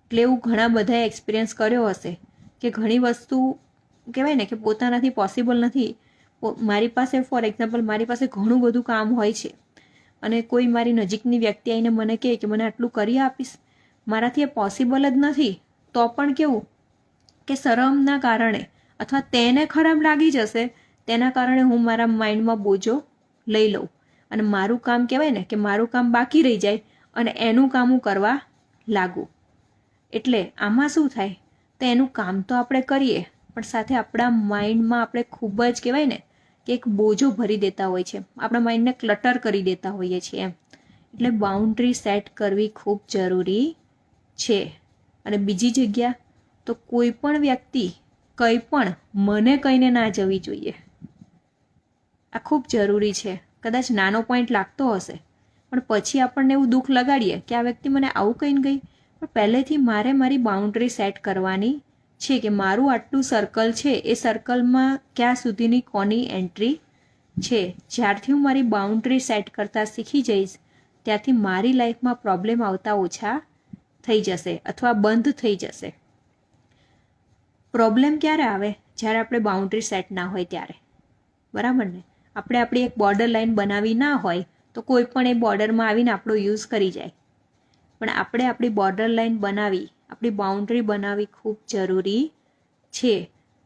એટલે એવું ઘણા બધાએ એક્સપિરિયન્સ કર્યો હશે કે ઘણી વસ્તુ કહેવાય ને કે પોતાનાથી પોસિબલ નથી. મારી પાસે ફોર એક્ઝામ્પલ મારી પાસે ઘણું બધું કામ હોય છે અને કોઈ મારી નજીકની વ્યક્તિ આવીને મને કહે કે મને આટલું કરી આપીશ, મારાથી એ પોસિબલ જ નથી, તો પણ કેવું કે શરમના કારણે અથવા તેને ખરાબ લાગી જશે તેના કારણે હું મારા માઇન્ડમાં બોજો લઈ લઉં અને મારું કામ કહેવાય ને કે મારું કામ બાકી રહી જાય અને એનું કામ હું કરવા લાગું. એટલે આમાં શું થાય તો એનું કામ તો આપણે કરીએ પણ સાથે આપણા માઇન્ડમાં આપણે ખૂબ જ કહેવાય ને કે એક બોજો ભરી દેતા હોય છે, આપણા માઇન્ડને ક્લટર કરી દેતા હોઈએ છીએ એમ. એટલે બાઉન્ડ્રી સેટ કરવી ખૂબ જરૂરી છે. અને બીજી જગ્યા તો કોઈ પણ વ્યક્તિ કંઈ પણ મને કહીને ના જવી જોઈએ. આ ખૂબ જરૂરી છે. કદાચ નાનો પોઈન્ટ લાગતો હશે પણ પછી આપણને એવું દુઃખ લગાડીએ કે આ વ્યક્તિ મને આવું કહીને ગઈ, પણ પહેલેથી મારે મારી બાઉન્ડ્રી સેટ કરવાની છે કે મારું આટલું સર્કલ છે એ સર્કલમાં ક્યાં સુધીની કોની એન્ટ્રી છે. જ્યારથી હું મારી બાઉન્ડ્રી સેટ કરતાં શીખી જઈશ ત્યારથી મારી લાઈફમાં પ્રોબ્લેમ આવતા ઓછા થઈ જશે અથવા બંધ થઈ જશે. પ્રોબ્લેમ ક્યારે આવે? જ્યારે આપણે બાઉન્ડ્રી સેટ ના હોય ત્યારે, બરાબર ને? આપણે આપણી એક બોર્ડર લાઈન બનાવી ના હોય તો કોઈ પણ એ બોર્ડરમાં આવીને આપણો યુઝ કરી જાય. પણ આપણે આપણી બોર્ડર લાઈન બનાવી, આપણી બાઉન્ડ્રી બનાવવી ખૂબ જરૂરી છે.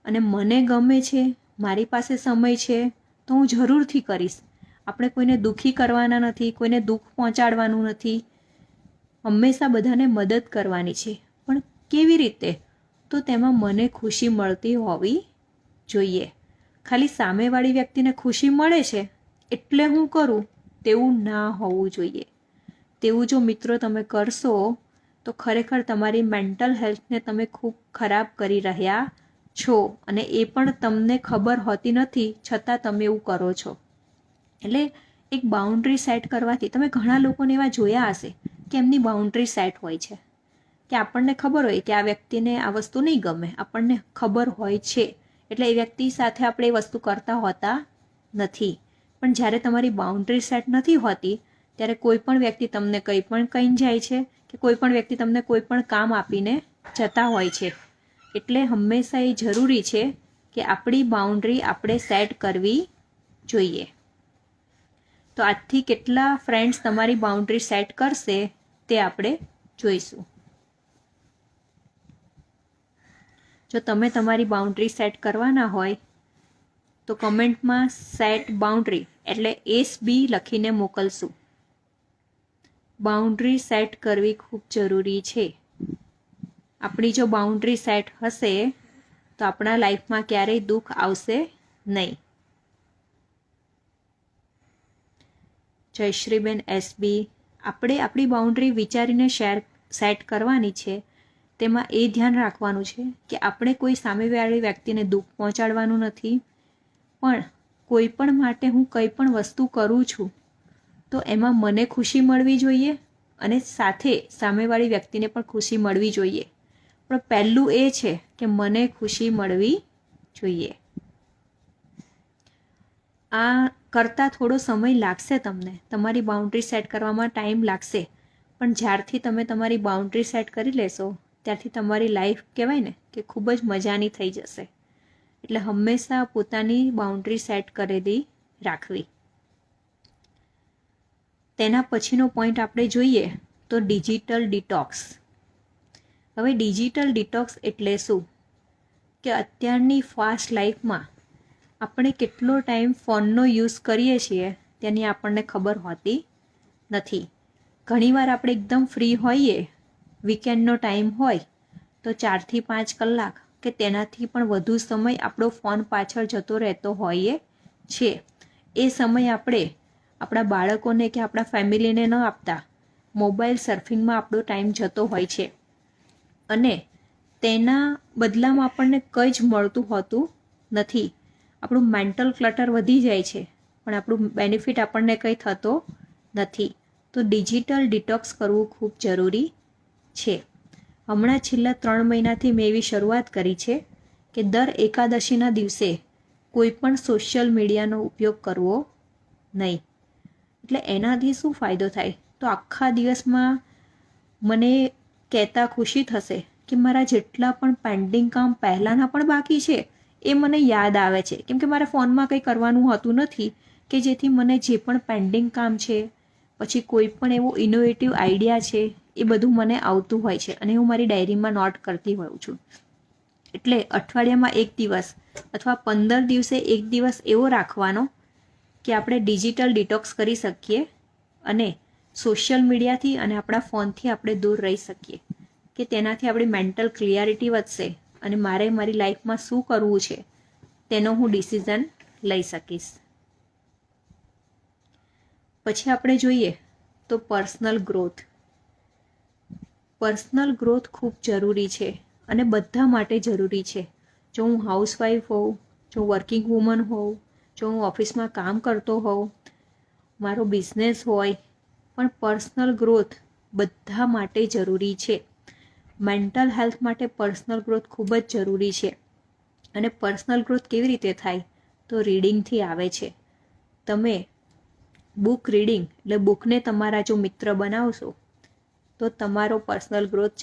અને મને ગમે છે, મારી પાસે સમય છે તો હું જરૂરથી કરીશ. આપણે કોઈને દુઃખી કરવાના નથી, કોઈને દુઃખ પહોંચાડવાનું નથી, હંમેશા બધાને મદદ કરવાની છે. પણ કેવી રીતે? તો તેમાં મને ખુશી મળતી હોવી જોઈએ. ખાલી સામેવાળી વ્યક્તિને ખુશી મળે છે એટલે હું કરું તેવું ના હોવું જોઈએ. તેવું જો મિત્રો તમે કરશો તો ખરેખર તમારી મેન્ટલ હેલ્થને તમે ખૂબ ખરાબ કરી રહ્યા છો અને એ પણ તમને ખબર હોતી નથી છતાં તમે એવું કરો છો. એટલે એક બાઉન્ડ્રી સેટ કરવાથી તમે ઘણા લોકોને એવા જોયા હશે કે એમની બાઉન્ડ્રી સેટ હોય છે કે આપણને ખબર હોય કે આ વ્યક્તિને આ વસ્તુ નહીં ગમે, આપણને ખબર હોય છે એટલે એ વ્યક્તિ સાથે આપણે એ વસ્તુ કરતા હોતા નથી. પણ જ્યારે તમારી બાઉન્ડ્રી સેટ નથી હોતી ત્યારે કોઈ પણ વ્યક્તિ તમને કંઈ પણ કહીને જાય છે કે કોઈ પણ વ્યક્તિ તમને કોઈ પણ કામ આપીને જતા હોય છે. એટલે હંમેશા એ જરૂરી છે કે આપણી બાઉન્ડ્રી આપણે સેટ કરવી જોઈએ. તો આજથી કેટલા ફ્રેન્ડ્સ તમારી બાઉન્ડ્રી સેટ કરશે તે આપણે જોઈશું. જો તમે તમારી બાઉન્ડ્રી સેટ કરવાના હોય તો કમેન્ટમાં સેટ બાઉન્ડ્રી એટલે SB લખીને મોકલશું. બાઉન્ડ્રી સેટ કરવી ખૂબ જરૂરી છે. આપણી જો બાઉન્ડ્રી સેટ હશે તો આપણા લાઈફમાં ક્યારેય દુઃખ આવશે નહીં. જયશ્રીબેન SB, આપણે આપણી બાઉન્ડ્રી વિચારીને સેટ કરવાની છે. તેમાં એ ધ્યાન રાખવાનું છે કે આપણે કોઈ સામેવાળી વ્યક્તિને દુઃખ પહોંચાડવાનું નથી, પણ કોઈ પણ માટે હું કંઈ પણ વસ્તુ કરું છું તો એમાં મને ખુશી મળવી જોઈએ અને સાથે સામેવાળી વ્યક્તિને પણ ખુશી મળવી જોઈએ. પણ પહેલું એ છે કે મને ખુશી મળવી જોઈએ. આ કરતાં થોડો સમય લાગશે, તમને તમારી બાઉન્ડ્રી સેટ કરવામાં ટાઈમ લાગશે, પણ જ્યારથી તમે તમારી બાઉન્ડ્રી સેટ કરી લેશો ત્યારથી તમારી લાઈફ કહેવાય ને કે ખૂબ જ મજાની થઈ જશે. એટલે હંમેશા પોતાની બાઉન્ડ્રી સેટ કરેલી રાખવી. તેના પછીનો પોઈન્ટ આપણે જોઈએ તો ડિજિટલ ડિટોક્સ. હવે ડિજિટલ ડિટોક્સ એટલે શું? કે અત્યારની ફાસ્ટ લાઈફમાં આપણે કેટલો ટાઈમ ફોનનો યુઝ કરીએ છીએ તેની આપણને ખબર હોતી નથી. ઘણીવાર આપણે એકદમ ફ્રી હોઈએ, વીકેન્ડનો ટાઈમ હોય તો 4 થી 5 કલાક કે તેનાથી પણ વધુ સમય આપણો ફોન પાછળ જતો રહેતો હોઈએ છે. એ સમય આપણે આપણા બાળકોને કે આપણા ફેમિલીને ન આપતા મોબાઈલ સર્ફિંગમાં આપણો ટાઈમ જતો હોય છે અને તેના બદલામાં આપણને કંઈ જ મળતું હોતું નથી. આપણું મેન્ટલ ક્લટર વધી જાય છે પણ આપણું બેનિફિટ આપણને કંઈ થતો નથી. તો ડિજિટલ ડિટોક્સ કરવું ખૂબ જરૂરી છે. હમણાં છેલ્લા 3 મહિનાથી મેં એવી શરૂઆત કરી છે કે દર એકાદશીના દિવસે કોઈ પણ સોશિયલ મીડિયાનો ઉપયોગ કરવો નહીં. એટલે એનાથી શું ફાયદો થાય? તો આખા દિવસમાં મને કહેતા ખુશી થશે કે મારા જેટલા પણ પેન્ડિંગ કામ પહેલાંના પણ બાકી છે એ મને યાદ આવે છે, કેમ કે મારા ફોનમાં કંઈ કરવાનું હોતું નથી કે જેથી મને જે પણ પેન્ડિંગ કામ છે, પછી કોઈ પણ એવો ઇનોવેટિવ આઈડિયા છે, એ બધું મને આવતું હોય છે અને હું મારી ડાયરીમાં નોટ કરતી હોઉં છું. એટલે અઠવાડિયામાં 1 દિવસ અથવા 15 દિવસે 1 દિવસ એવો રાખવાનો કે આપણે ડિજિટલ ડિટોક્સ કરી શકીએ અને સોશિયલ મીડિયાથી અને આપણા ફોનથી આપણે દૂર રહી શકીએ, કે તેનાથી આપણી મેન્ટલ ક્લિયરિટી વધશે અને મારે મારી લાઈફમાં શું કરવું છે તેનો હું ડિસિઝન લઈ શકીશ. પછી આપણે જોઈએ તો પર્સનલ ગ્રોથ. પર્સનલ ગ્રોથ ખૂબ જરૂરી છે અને બધા માટે જરૂરી છે. જો હું હાઉસવાઈફ હોઉં, જો વર્કિંગ વુમન હોઉં, જો હું ઓફિસમાં કામ કરતો હોઉં, મારો બિઝનેસ હોય, પણ પર્સનલ ગ્રોથ બધા માટે જરૂરી છે. મેન્ટલ હેલ્થ માટે પર્સનલ ગ્રોથ ખૂબ જ જરૂરી છે. અને પર્સનલ ગ્રોથ કેવી રીતે થાય? તો રીડિંગથી આવે છે. તમે બુક રીડિંગ એટલે બુકને તમારા જો મિત્ર બનાવશો તો તમારો પર્સનલ ગ્રોથ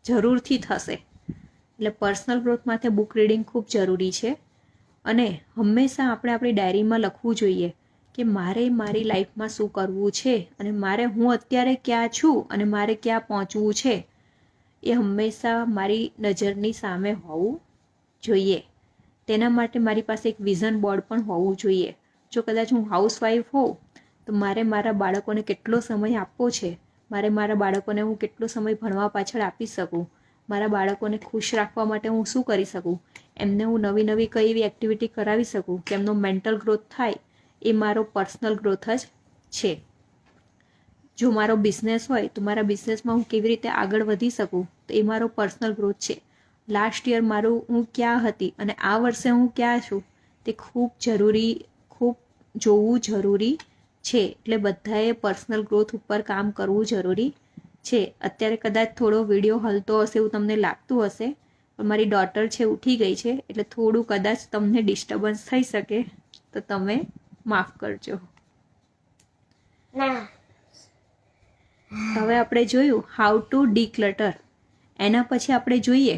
જરૂરથી થશે. એટલે પર્સનલ ગ્રોથ માટે બુક રીડિંગ ખૂબ જરૂરી છે. અને હંમેશા આપણે આપણી ડાયરીમાં લખવું જોઈએ કે મારે મારી લાઈફમાં શું કરવું છે અને હું અત્યારે ક્યાં છું અને મારે ક્યાં પહોંચવું છે એ હંમેશા મારી નજરની સામે હોવું જોઈએ. તેના માટે મારી પાસે એક વિઝન બોર્ડ પણ હોવું જોઈએ. જો કદાચ હું હાઉસવાઈફ હોઉં તો મારે મારા બાળકોને કેટલો સમય આપવો છે, મારે મારા બાળકોને હું કેટલો સમય ભણવા પાછળ આપી શકું, મારા બાળકોને ખુશ રાખવા માટે હું શું કરી શકું, એમને હું નવી નવી કઈ એવી એક્ટિવિટી કરાવી શકું કે એમનો મેન્ટલ ગ્રોથ થાય, એ મારો પર્સનલ ગ્રોથ જ છે. જો મારો બિઝનેસ હોય તો મારા બિઝનેસમાં હું કેવી રીતે આગળ વધી શકું તો એ મારો પર્સનલ ગ્રોથ છે. લાસ્ટ યર હું ક્યાં હતી અને આ વર્ષે હું ક્યાં છું તે ખૂબ જોવું જરૂરી છે. એટલે બધાએ પર્સનલ ગ્રોથ ઉપર કામ કરવું જરૂરી છે. અત્યારે કદાચ થોડો વિડીયો હલતો હશે એવું તમને લાગતું હશે, પણ મારી ડોટર છે ઉઠી ગઈ છે એટલે થોડું કદાચ તમને ડિસ્ટર્બન્સ થઈ શકે તો તમે માફ કરજો. હવે આપણે જોયું હાઉ ટુ ડીક્લટર. એના પછી આપણે જોઈએ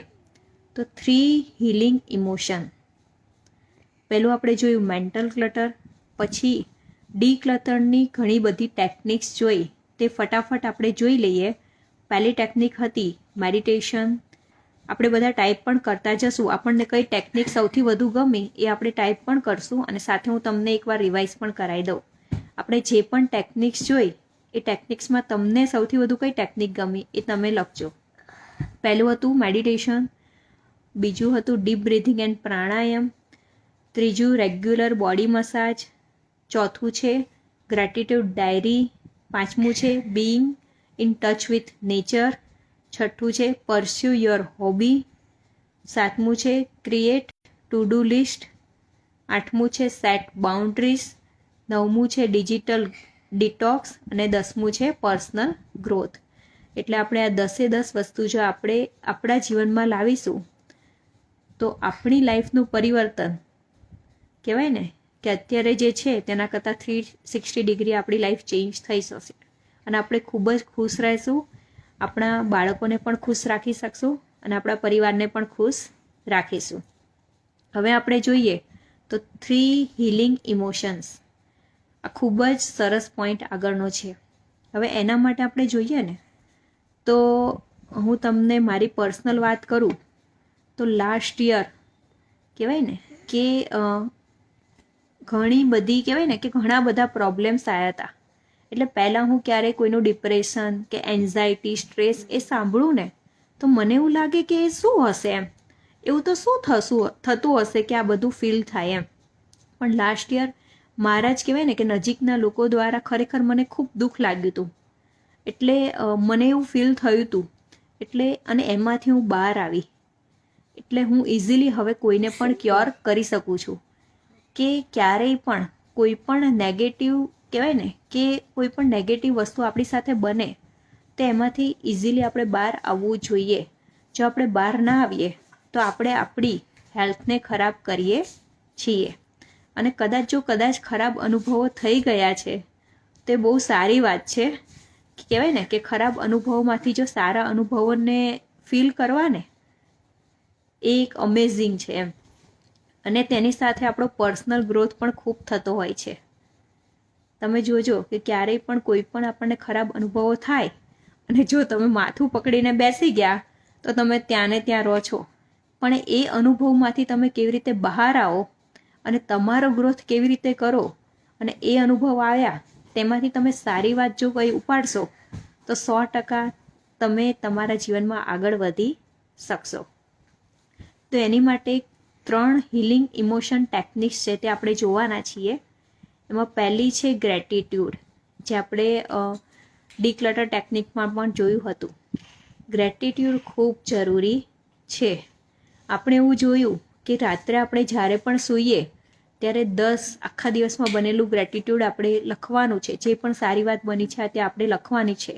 તો 3 હીલિંગ ઇમોશન. પહેલું આપણે જોયું મેન્ટલ ક્લટર, પછી ડીક્લટરની ઘણી બધી ટેકનિક્સ જોઈ, તે ફટાફટ આપણે જોઈ લઈએ. પહેલી ટેકનિક હતી મેડિટેશન. આપણે બધા ટાઈપ પણ કરતા જશું, આપણને કઈ ટેકનિક સૌથી વધુ ગમી એ આપણે ટાઈપ પણ કરશું અને સાથે હું તમને એકવાર રિવાઇઝ પણ કરાવી દઉં. આપણે જે પણ ટેકનિક્સ જોઈ એ ટેકનિક્સમાં તમને સૌથી વધુ કઈ ટેકનિક ગમી એ તમે લખજો. પહેલું હતું મેડિટેશન, બીજું હતું ડીપ બ્રીથિંગ એન્ડ પ્રાણાયામ, ત્રીજું રેગ્યુલર બોડી મસાજ, ચોથું છે ગ્રેટિટ્યૂડ ડાયરી, પાંચમું છે being in touch with nature, છઠ્ઠું છે પરસ્યુ યોર હોબી, સાતમું છે ક્રિએટ ટુ ડુ લિસ્ટ, આઠમું છે સેટ બાઉન્ડ્રીઝ, 9મું છે ડિજિટલ ડિટોક્સ અને 10મું છે પર્સનલ ગ્રોથ. એટલે આપણે આ 10 વસ્તુ જો આપણે આપણા જીવનમાં લાવીશું તો આપણી લાઈફનું પરિવર્તન કહેવાય ને કે અત્યારે જે છે તેના કરતાં 360 ડિગ્રી આપણી લાઈફ ચેન્જ થઈ જશે અને આપણે ખૂબ જ ખુશ રહીશું, આપણા બાળકોને પણ ખુશ રાખી શકશું અને આપણા પરિવારને પણ ખુશ રાખીશું. હવે આપણે જોઈએ તો 3 હીલિંગ ઇમોશન્સ. આ ખૂબ જ સરસ પોઈન્ટ આગળનો છે. હવે એના માટે આપણે જોઈએ ને તો હું તમને મારી પર્સનલ વાત કરું તો લાસ્ટ યર કહેવાય ને કે ઘણી બધી કહેવાય ને કે ઘણા બધા પ્રોબ્લેમ્સ આવ્યા હતા. એટલે પહેલાં હું ક્યારેય કોઈનું ડિપ્રેશન કે એન્ઝાયટી સ્ટ્રેસ એ સાંભળું ને તો મને એવું લાગે કે એ શું હશે એમ, એવું તો શું થતું હશે કે આ બધું ફીલ થાય એમ. પણ લાસ્ટ યર મારા જ કહેવાય ને કે નજીકના લોકો દ્વારા ખરેખર મને ખૂબ દુઃખ લાગ્યું હતું. એટલે મને એવું ફીલ થયું હતું એટલે અને એમાંથી હું બહાર આવી. એટલે હું ઇઝીલી હવે કોઈને પણ ક્યોર કરી શકું છું કે ક્યારેય પણ કોઈ પણ નેગેટિવ કહેવાય ને કે કોઈ પણ નેગેટિવ વસ્તુ આપણી સાથે બને તો એમાંથી ઇઝીલી આપણે બહાર આવવું જોઈએ. જો આપણે બહાર ના આવીએ તો આપણે આપણી હેલ્થને ખરાબ કરીએ છીએ. અને કદાચ ખરાબ અનુભવો થઈ ગયા છે તે બહુ સારી વાત છે. કહેવાય ને કે ખરાબ અનુભવોમાંથી જો સારા અનુભવોને ફીલ કરવા ને એ એક અમેઝિંગ છે એમ. અને તેની સાથે આપણો પર્સનલ ગ્રોથ પણ ખૂબ થતો હોય છે. તમે જોજો કે ક્યારેય પણ કોઈ પણ આપણને ખરાબ અનુભવો થાય અને જો તમે માથું પકડીને બેસી ગયા તો તમે ત્યાં ને ત્યાં રહો છો. પણ એ અનુભવમાંથી તમે કેવી રીતે બહાર આવો અને તમારો ગ્રોથ કેવી રીતે કરો અને એ અનુભવ આવ્યા તેમાંથી તમે સારી વાત જો કંઈ ઉપાડશો તો 100% તમે તમારા જીવનમાં આગળ વધી શકશો. તો એની માટે 3 હીલિંગ ઇમોશન ટેકનિક્સ છે તે આપણે જોવાના છીએ. એમાં પહેલી છે ગ્રેટિટ્યૂડ, જે આપણે ડીક્લટર ટેકનિકમાં પણ જોયું હતું. ગ્રેટિટ્યૂડ ખૂબ જરૂરી છે. આપણે એવું જોયું કે રાત્રે આપણે જ્યારે પણ સૂઈએ ત્યારે 10 આખા દિવસમાં બનેલું ગ્રેટિટ્યૂડ આપણે લખવાનું છે. જે પણ સારી વાત બની છે તે આપણે લખવાની છે.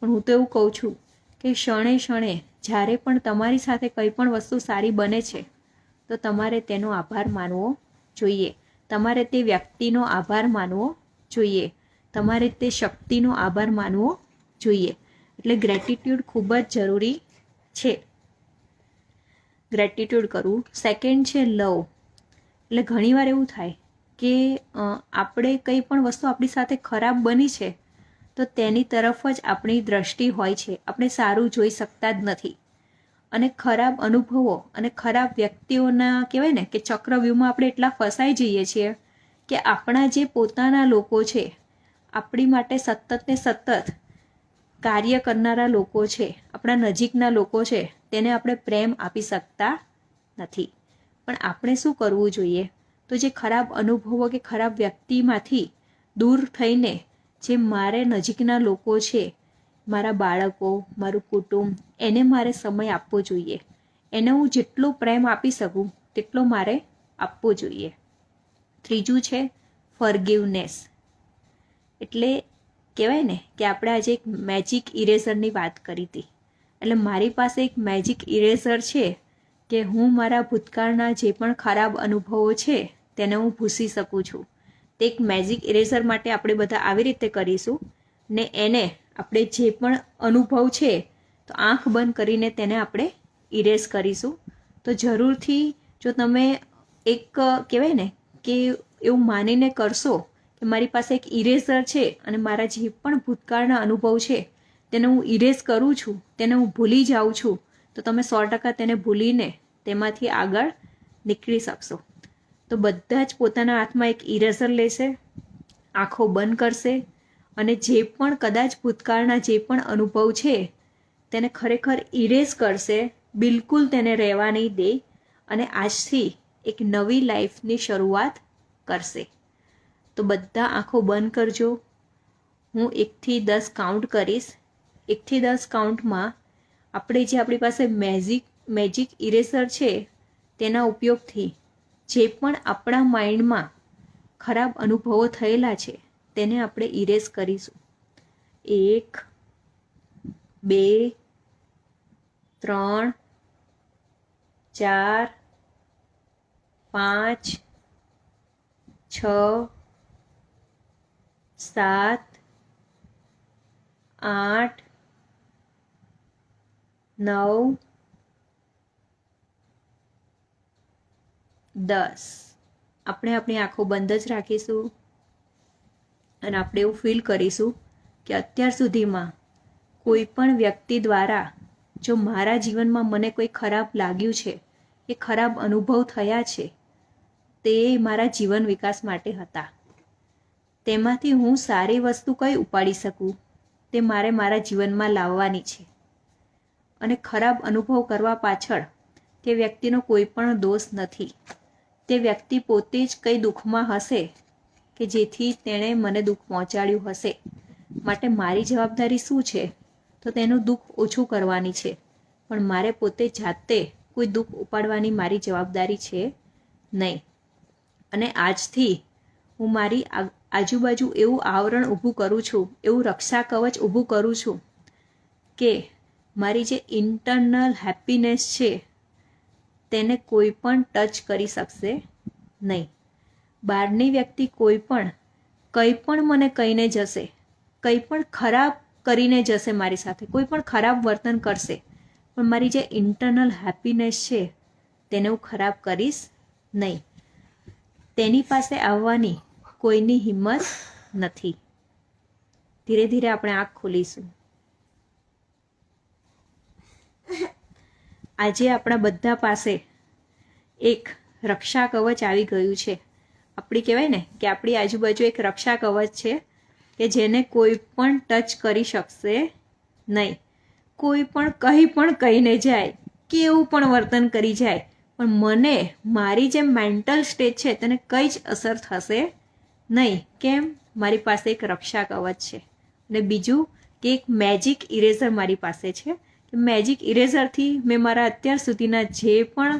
પણ હું તો એવું કહું છું કે ક્ષણે જ્યારે પણ તમારી સાથે કંઈ પણ વસ્તુ સારી બને છે તો તમારે તેનો આભાર માનવો જોઈએ. તમારે તે વ્યક્તિનો આભાર માનવો જોઈએ. તમારે તે શક્તિનો આભાર માનવો જોઈએ. એટલે ગ્રેટિટ્યૂડ ખૂબ જ જરૂરી છે. ગ્રેટિટ્યૂડ કરવું. સેકન્ડ છે લવ. એટલે ઘણીવાર એવું થાય કે આપણે કંઈ પણ વસ્તુ આપણી સાથે ખરાબ બની છે તો તેની તરફ જ આપણી દ્રષ્ટિ હોય છે. આપણે સારું જોઈ શકતા જ નથી. અને ખરાબ અનુભવો અને ખરાબ વ્યક્તિઓના કહેવાય ને કે ચક્રવ્યૂહમાં આપણે એટલા ફસાઈ જઈએ છીએ કે આપણા જે પોતાના લોકો છે, આપણી માટે સતત ને સતત કાર્ય કરનારા લોકો છે, આપણા નજીકના લોકો છે, તેને આપણે પ્રેમ આપી શકતા નથી. પણ આપણે શું કરવું જોઈએ? તો જે ખરાબ અનુભવો કે ખરાબ વ્યક્તિમાંથી દૂર થઈને જે મારે નજીકના લોકો છે, મારા બાળકો, મારું કુટુંબ, એને મારે સમય આપવો જોઈએ. એને હું જેટલો પ્રેમ આપી શકું તેટલો મારે આપવો જોઈએ. ત્રીજું છે ફોરગિવનેસ. એટલે કહેવાય ને કે આપણે આજે એક મેજિક ઇરેઝરની વાત કરી હતી. એટલે મારી પાસે એક મેજિક ઇરેઝર છે કે હું મારા ભૂતકાળના જે પણ ખરાબ અનુભવો છે તેને હું ભૂસી શકું છું. તે એક મેજિક ઇરેઝર માટે આપણે બધા આવી રીતે કરીશું ને એને આપણે જે પણ અનુભવ છે તો આંખ બંધ કરીને તેને આપણે ઇરેઝ કરીશું. તો જરૂરથી જો તમે એક કહેવાય ને કે એવું માનીને કરશો કે મારી પાસે એક ઇરેઝર છે અને મારા જે પણ ભૂતકાળના અનુભવ છે તેને હું ઇરેઝ કરું છું, તેને હું ભૂલી જાઉં છું, તો તમે 100% તેને ભૂલીને તેમાંથી આગળ નીકળી શકશો. તો બધા જ પોતાના હાથમાં એક ઇરેઝર લેશે, આંખો બંધ કરશે અને જે પણ કદાચ ભૂતકાળના જે પણ અનુભવ છે તેને ખરેખર ઇરેઝ કરશે, બિલકુલ તેને રહેવા નહીં દે અને આજથી એક નવી લાઈફની શરૂઆત કરશે. તો બધા આંખો બંધ કરજો. હું 1 થી 10 કાઉન્ટ કરીશ. 1 થી 10 કાઉન્ટમાં આપણે જે આપણી પાસે મેજિક ઇરેઝર છે તેના ઉપયોગથી જે પણ આપણા માઇન્ડમાં ખરાબ અનુભવો થયેલા છે તેને આપણે ઇરેઝ કરીશું. 1 2 3 4 5 6 7 8 9 10. આપણે આપણી આંખો બંધ જ રાખીશું અને આપણે એવું ફીલ કરીશું કે અત્યાર સુધીમાં કોઈ પણ વ્યક્તિ દ્વારા જો મારા જીવનમાં મને કોઈ ખરાબ લાગ્યું છે, એ ખરાબ અનુભવ થયા છે, તે મારા જીવન વિકાસ માટે હતા. તેમાંથી હું સારી વસ્તુ કઈ ઉપાડી શકું તે મારે મારા જીવનમાં લાવવાની છે. અને ખરાબ અનુભવ કરવા પાછળ તે વ્યક્તિનો કોઈ પણ દોષ નથી. તે વ્યક્તિ પોતે જ કઈ દુઃખમાં હશે કે જેથી તેણે મને દુઃખ પહોંચાડ્યું હશે. માટે મારી જવાબદારી શું છે? તો તેનું દુઃખ ઓછું કરવાની છે. પણ મારે પોતે જાતે કોઈ દુઃખ ઉપાડવાની મારી જવાબદારી છે નહીં. અને આજથી હું મારી આજુબાજુ એવું આવરણ ઊભું કરું છું, એવું રક્ષા કવચ ઊભું કરું છું કે મારી જે ઇન્ટરનલ હેપીનેસ છે તેને કોઈ પણ ટચ કરી શકશે નહીં. બહારની વ્યક્તિ કોઈ પણ કંઈ પણ મને કહીને જશે, કંઈ પણ ખરાબ કરીને જશે મારી સાથે, કોઈ પણ ખરાબ વર્તન કરશે, પણ મારી જે ઇન્ટરનલ હેપીનેસ છે તેને હું ખરાબ કરીશ નહીં. તેની પાસે આવવાની કોઈની હિંમત નથી. ધીરે ધીરે આપણે આંખ ખોલીશું. આજે આપણા બધા પાસે એક રક્ષા કવચ આવી ગયું છે. આપણી કહેવાય ને કે આપણી આજુબાજુ એક રક્ષા કવચ છે કે જેને કોઈ પણ ટચ કરી શકશે નહીં. કોઈ પણ કંઈ પણ કહીને જાય, કેવું પણ વર્તન કરી જાય, પણ મને મારી જે મેન્ટલ સ્ટેજ છે તેને કંઈ જ અસર થશે નહીં. કેમ? મારી પાસે એક રક્ષા કવચ છે. અને બીજું કે એક મેજિક ઇરેઝર મારી પાસે છે. કે મેજિક ઇરેઝરથી મેં મારા અત્યાર સુધીના જે પણ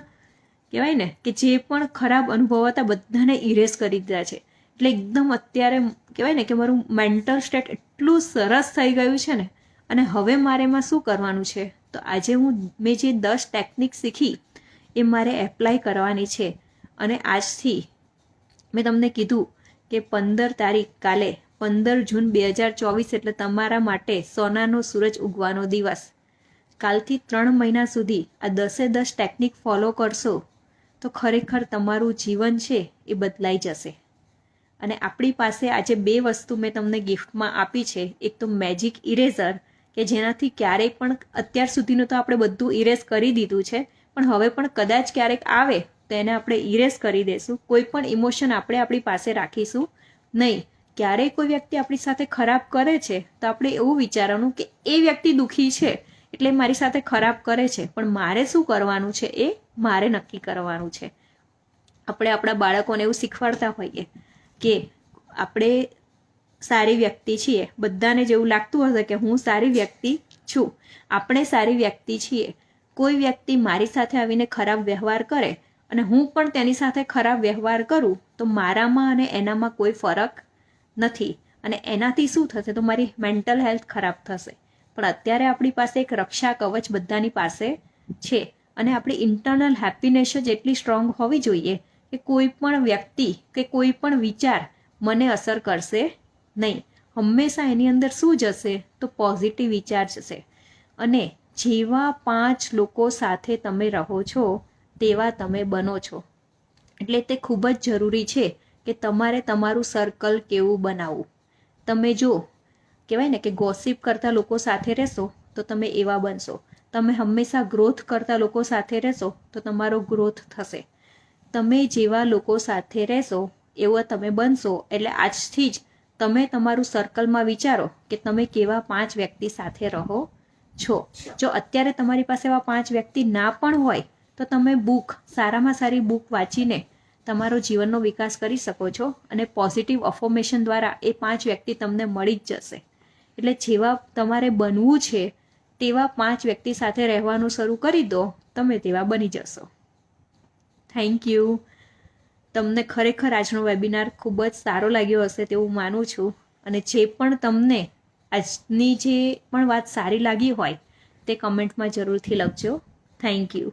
કહેવાય ને કે જે પણ ખરાબ અનુભવો હતા બધાને ઇરેઝ કરી દીધા છે. એટલે એકદમ અત્યારે કહેવાય ને કે મારું મેન્ટલ સ્ટેટ એટલું સરસ થઈ ગયું છે ને. અને હવે મારે એમાં શું કરવાનું છે? તો આજે મેં જે 10 ટેકનિક શીખી એ મારે એપ્લાય કરવાની છે. અને આજથી મેં તમને કીધું કે 15 તારીખ કાલે 15 જૂન 2024 એટલે તમારા માટે સોનાનો સૂરજ ઉગવાનો દિવસ. કાલથી 3 મહિના સુધી આ 10 ટેકનિક ફોલો કરશો તો ખરેખર તમારું જીવન છે એ બદલાઈ જશે. અને આપણી પાસે આજે 2 વસ્તુ મેં તમને ગિફ્ટમાં આપી છે. એક તો મેજિક ઇરેઝર કે જેનાથી ક્યારેય પણ અત્યાર સુધીનું તો આપણે બધું ઇરેઝ કરી દીધું છે, પણ હવે પણ કદાચ ક્યારેક આવે તો એને આપણે ઇરેઝ કરી દઈશું. કોઈ પણ ઇમોશન આપણે આપણી પાસે રાખીશું નહીં. ક્યારેય કોઈ વ્યક્તિ આપણી સાથે ખરાબ કરે છે તો આપણે એવું વિચારવાનું કે એ વ્યક્તિ દુઃખી છે એટલે મારી સાથે ખરાબ કરે છે, પણ મારે શું કરવાનું છે એ મારે નક્કી કરવાનું છે. આપણે આપણા બાળકોને એવું શીખવાડતા હોઈએ કે આપણે સારી વ્યક્તિ છીએ. બધાને જેવું લાગતું હશે કે હું સારી વ્યક્તિ છું, આપણે સારી વ્યક્તિ છીએ. કોઈ વ્યક્તિ મારી સાથે આવીને ખરાબ વ્યવહાર કરે અને હું પણ તેની સાથે ખરાબ વ્યવહાર કરું તો મારામાં અને એનામાં કોઈ ફરક નથી. અને એનાથી શું થશે? તો મારી મેન્ટલ હેલ્થ ખરાબ થશે. પણ અત્યારે આપણી પાસે એક રક્ષા કવચ બધાની પાસે છે. અને આપણી ઇન્ટરનલ હેપીનેસ જ એટલી સ્ટ્રોંગ હોવી જોઈએ કે કોઈ પણ વ્યક્તિ કે કોઈ પણ વિચાર મને અસર કરશે નહીં. હંમેશા એની અંદર શું જશે? તો પોઝિટિવ વિચાર જશે. અને જેવા 5 લોકો સાથે તમે રહો છો તેવા તમે બનો છો. એટલે તે ખૂબ જ જરૂરી છે કે તમારે તમારું સર્કલ કેવું બનાવવું. તમે જો કહેવાય ને કે ગોસિપ કરતા લોકો સાથે રહેશો તો તમે એવા બનશો. તમે હંમેશા ગ્રોથ કરતા લોકો સાથે રહેશો તો તમારો ગ્રોથ થશે. તમે જેવા લોકો સાથે રહેશો એવા તમે બનશો. એટલે આજથી જ તમે તમારું સર્કલમાં વિચારો કે તમે કેવા 5 વ્યક્તિ સાથે રહો છો. જો અત્યારે તમારી પાસે એવા 5 વ્યક્તિ ના પણ હોય તો તમે સારામાં સારી બુક વાંચીને તમારો જીવનનો વિકાસ કરી શકો છો. અને પોઝિટિવ અફર્મેશન દ્વારા એ 5 વ્યક્તિ તમને મળી જ જશે. એટલે જેવા તમારે બનવું છે તેવા 5 વ્યક્તિ સાથે રહેવાનું શરૂ કરી દો, તમે તેવા બની જશો. Thank you. તમને ખરેખર આજનો વેબિનાર ખૂબ જ સારો લાગ્યો હશે તેવું માનું છું. અને જે પણ તમને આજની જે પણ વાત સારી લાગી હોય તે કમેન્ટમાં જરૂરથી લખજો. Thank you.